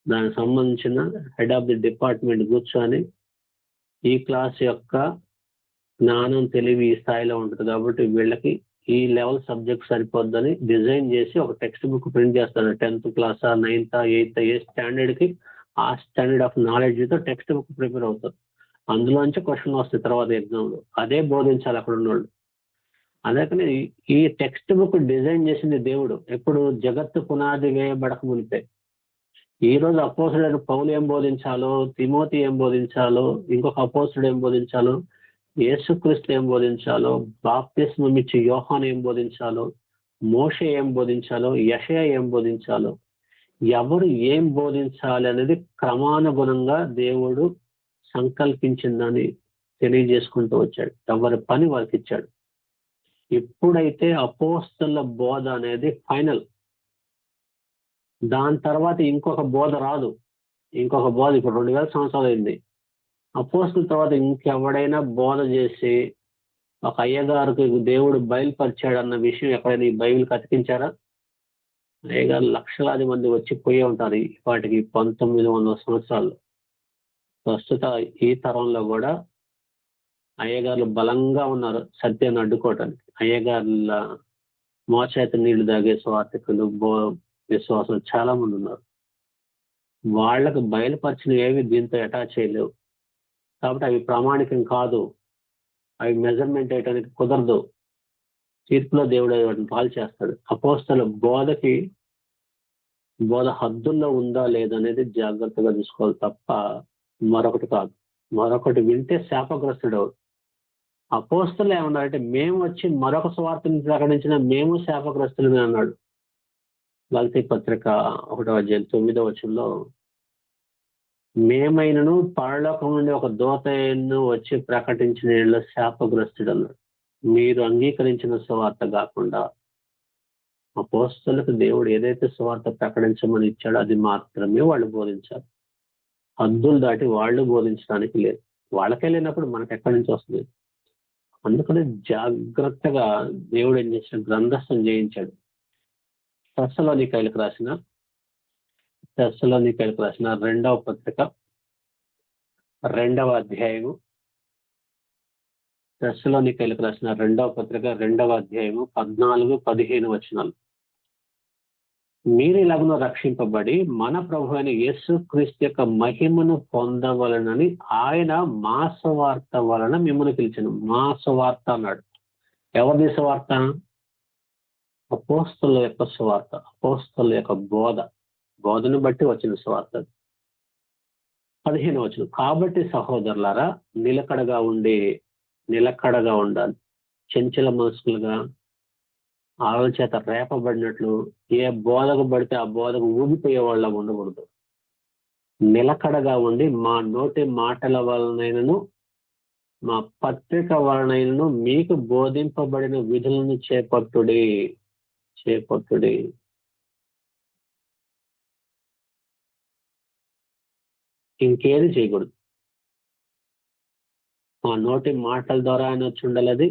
దానికి సంబంధించిన హెడ్ ఆఫ్ ది డిపార్ట్మెంట్ కూర్చొని ఈ క్లాస్ యొక్క జ్ఞానం, తెలివి ఈ స్థాయిలో ఉంటుంది కాబట్టి వీళ్ళకి ఈ లెవెల్ సబ్జెక్ట్ సరిపోద్దని డిజైన్ చేసి ఒక టెక్స్ట్ బుక్ ప్రింట్ చేస్తాడు. 10th క్లాసా, 9th, 8th, ఏ స్టాండర్డ్కి ఆ స్టాండర్డ్ ఆఫ్ నాలెడ్జ్తో టెక్స్ట్ బుక్ ప్రిపేర్ అవుతారు. అందులోంచి క్వశ్చన్ వస్తాయి తర్వాత ఎగ్జామ్లో. అదే బోధించాలి అక్కడ ఉన్నోళ్ళు. అందుకని ఈ టెక్స్ట్ బుక్ డిజైన్ చేసింది దేవుడు ఎప్పుడు జగత్తు పునాది వేయబడక మునిపే. ఈ రోజు అపోస్తుడైన పౌలు ఏం బోధించాలో, తిమోతి ఏం బోధించాలో, ఇంకొక అపోస్తుడు ఏం బోధించాలో, యేసుక్రీస్తు ఏం బోధించాలో, బాప్తిస్మం ఇచ్చి యోహాను ఏం బోధించాలో, మోషే ఏం బోధించాలో, యెషయా ఏం బోధించాలో, ఎవరు ఏం బోధించాలి అనేది క్రమానుగుణంగా దేవుడు సంకల్పించిందని తెలియజేసుకుంటూ వచ్చాడు. ఎవరి పని వారికి ఇచ్చాడు. ఎప్పుడైతే అపోస్తల బోధ అనేది ఫైనల్, దాని తర్వాత ఇంకొక బోధ రాదు. ఇంకొక బోధ ఇప్పుడు 2000 సంవత్సరాలు అయింది. అపోస్తల తర్వాత ఇంకెవడైనా బోధ చేసి ఒక అయ్యగారికి దేవుడు బయలుపరిచాడు అన్న విషయం ఎక్కడైనా ఈ బైబిల్కి అతికించారా? అయ్యగారు లక్షలాది మంది వచ్చి పోయి ఉంటారు వాటికి 1900 సంవత్సరాల్లో. ప్రస్తుత ఈ తరంలో కూడా అయ్యగారులు బలంగా ఉన్నారు సత్యాన్ని అడ్డుకోవటానికి. అయ్యగారుల మోచేత నీళ్లు తాగే స్వార్థికులు, విశ్వాసులు చాలా మంది ఉన్నారు. వాళ్ళకు బయలుపరిచినవి ఏవి దీంతో అటాచ్ చేయలేవు. కాబట్టి అవి ప్రామాణికం కాదు, అవి మెజర్మెంట్ వేయడానికి కుదరదు. తీర్పులో దేవుడు వాటిని పాలు చేస్తాడు. అపోస్తల బోధ హద్దుల్లో ఉందా లేదనేది జాగ్రత్తగా చూసుకోవాలి తప్ప మరొకటి కాదు. మరొకటి వింటే శాపగ్రస్తుడు. అపోస్తలు ఏమన్నారంటే, మేము వచ్చి మరొక స్వార్థని ప్రకటించిన మేము శాపగ్రస్తులమే అన్నాడు. గలతీ పత్రిక 1:9 మేమైనను పరలోకం నుండి ఒక దూతను వచ్చి ప్రకటించిన శాపగ్రస్తుడు అన్నాడు. మీరు అంగీకరించిన సువార్త కాకుండా అపోస్తలకు దేవుడు ఏదైతే సువార్త ప్రకటించమని ఇచ్చాడో అది మాత్రమే వాళ్ళు బోధించాలి. హద్దులు దాటి వాళ్ళు బోధించడానికి లేదు. వాళ్ళకే లేనప్పుడు మనకు ఎక్కడి నుంచి వస్తుంది? అందుకని జాగ్రత్తగా దేవుడు ఏం చేసిన గ్రంథస్థం చేయించాడు. తెస్సలోనికైలకు రాసిన 2వ పత్రిక 2వ అధ్యాయము. తెస్సలోనికైలకు రాసిన 2వ పత్రిక 2వ అధ్యాయము 14-15 వచనాలు. మీరు ఇలాగనూ రక్షింపబడి మన ప్రభు అయిన యేసుక్రీస్తు యొక్క మహిమను పొందవలనని ఆయన మా సువార్త వలన మిమ్మల్ని పిలిచాను. మా సువార్త అన్నాడు. ఎవరిది సువార్త? అపోస్తలుల యొక్క సువార్త, అపోస్తలుల యొక్క బోధను బట్టి వచ్చిన సువార్త. 15 వచనం. కాబట్టి సహోదరులారా నిలకడగా ఉండాలి. చంచల మనస్కులుగా ఆలోచన చేత రేపబడినట్లు ఏ బోధకు పడితే ఆ బోధకు ఊగిపోయే వాళ్ళ ఉండకూడదు. నిలకడగా ఉండి మా నోటి మాటల వలనైనను మా పత్రిక వలనైనను మీకు బోధింపబడిన విధులను చేపట్టుడి. ఇంకేది చేయకూడదు. మా నోటి మాటల ద్వారా అయినా చుండాలది,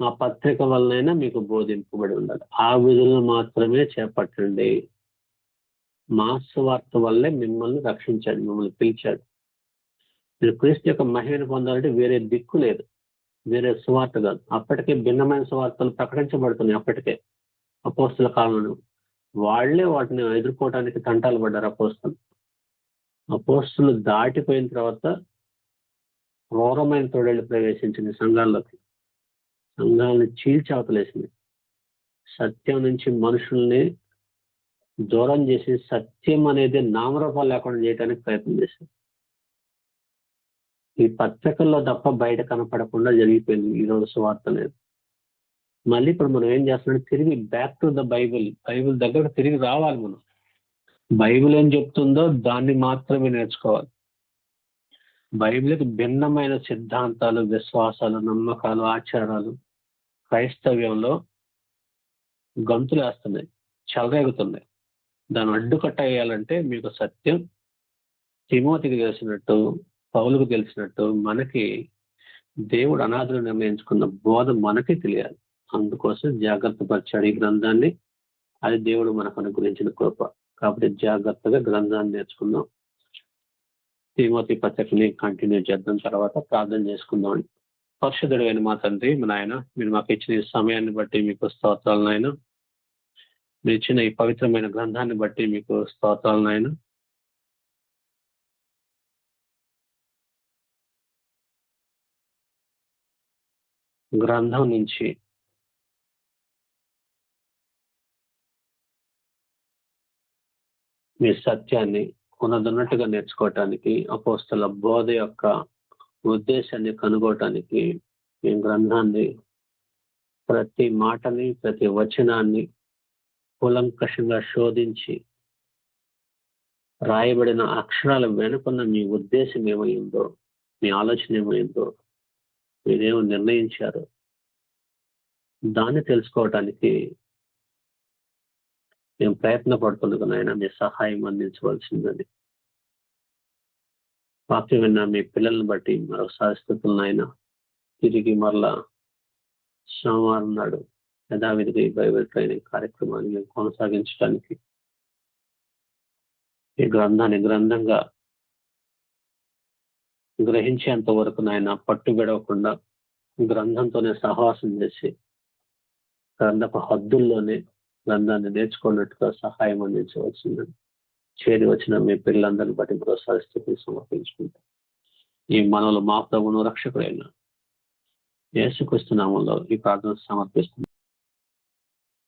మా పత్రిక వలనైనా మీకు బోధింపబడి ఉండాలి. ఆ విధులను మాత్రమే చేపట్టండి. మా సువార్త వల్లే మిమ్మల్ని రక్షించాడు, మిమ్మల్ని పిలిచాడు. మీరు క్రీస్తు యొక్క మహిమను పొందాలంటే వేరే దిక్కు లేదు, వేరే సువార్త కాదు. అప్పటికే భిన్నమైన సువార్తలు ప్రకటించబడుతున్నాయి. అప్పటికే అపోస్తల కాలంలో వాళ్లే వాటిని ఎదుర్కోవడానికి తంటాలు పడ్డారు. అపోస్తలు దాటిపోయిన తర్వాత క్రూరమైన తోడేళ్ళు ప్రవేశించింది సంఘాల్లోకి. సంఘాలను చీల్చావతలేసింది. సత్యం నుంచి మనుషుల్ని దూరం చేసి సత్యం అనేది నామరూపాలు లేకుండా చేయడానికి ప్రయత్నం చేశారు. ఈ పత్రికల్లో తప్ప బయట కనపడకుండా జరిగిపోయింది ఈరోజు సువార్త లేదు. మళ్ళీ ఇప్పుడు మనం ఏం చేస్తున్నాం? తిరిగి బ్యాక్ టు ద బైబిల్ దగ్గరకు తిరిగి రావాలి. మనం బైబిల్ ఏం చెప్తుందో దాన్ని మాత్రమే నేర్చుకోవాలి. బైబిల్కి భిన్నమైన సిద్ధాంతాలు, విశ్వాసాలు, నమ్మకాలు, ఆచారాలు క్రైస్తవ్యంలో గంతులేస్తున్నాయి, చెలరేగుతున్నాయి. దాన్ని అడ్డుకట్ట వేయాలంటే మీకు సత్యం తిమోతికి తెలిసినట్టు, పౌలుకు తెలిసినట్టు మనకి దేవుడు అనాథులు నిర్ణయించుకున్న బోధ మనకి తెలియాలి. అందుకోసం జాగ్రత్త పరిచాడు ఈ గ్రంథాన్ని. అది దేవుడు మనకు అనుగ్రహించిన కృప. కాబట్టి జాగ్రత్తగా గ్రంథాన్ని నేర్చుకుందాం. తిమోతి పత్రికని కంటిన్యూ చేద్దాం. తర్వాత ప్రార్థన చేసుకుందాం. పరిశుద్ధుడు అయిన మా తండ్రి, మా నాయన, మీరు మాకు ఇచ్చిన ఈ సమయాన్ని బట్టి మీకు స్తోత్రాలు నాయన. మీరు ఇచ్చిన ఈ పవిత్రమైన గ్రంథాన్ని బట్టి మీకు స్తోత్రాలు నాయన. గ్రంథం నుంచి మీ సత్యాన్ని ఉన్నదన్నట్టుగా నేర్చుకోవటానికి, అపోస్తల బోధ యొక్క ఉద్దేశాన్ని కనుగోవటానికి ఈ గ్రంథాన్ని, ప్రతి మాటని, ప్రతి వచనాన్ని కూలంకషంగా శోధించి రాయబడిన అక్షరాల వెనుకున్న మీ ఉద్దేశం ఏమైందో, మీ ఆలోచన ఏమైందో, మీరేమో నిర్ణయించారో దాన్ని తెలుసుకోవటానికి మేము ప్రయత్న పడుతున్నాను. ఆయన మీ సహాయం అందించవలసిందని వాక్యం విన్న మీ పిల్లల్ని బట్టి మరొకసారి స్థితులను ఆయన తిరిగి మరలా సోమవారం నాడు యథావిధిగా ఈ బైబిల్ ట్రైనింగ్ కార్యక్రమాన్ని మేము కొనసాగించడానికి ఈ గ్రంథాన్ని గ్రంథంగా గ్రహించేంత వరకు నాయన పట్టు విడవకుండా గ్రంథంతోనే సహవాసం చేసి గ్రంథపు హద్దుల్లోనే గ్రంథాన్ని నేర్చుకున్నట్టుగా సహాయం అందించవలసిందని చేరి వచ్చిన మీ పిల్లలందరినీ బట్టి మరోసారి స్థితిని సమర్పించుకుంటాం. ఈ మనలో మా ప్రభువును రక్షకుడైన యేసుక్రీస్తు నామములో ఈ ప్రార్థన సమర్పిస్తున్నాం.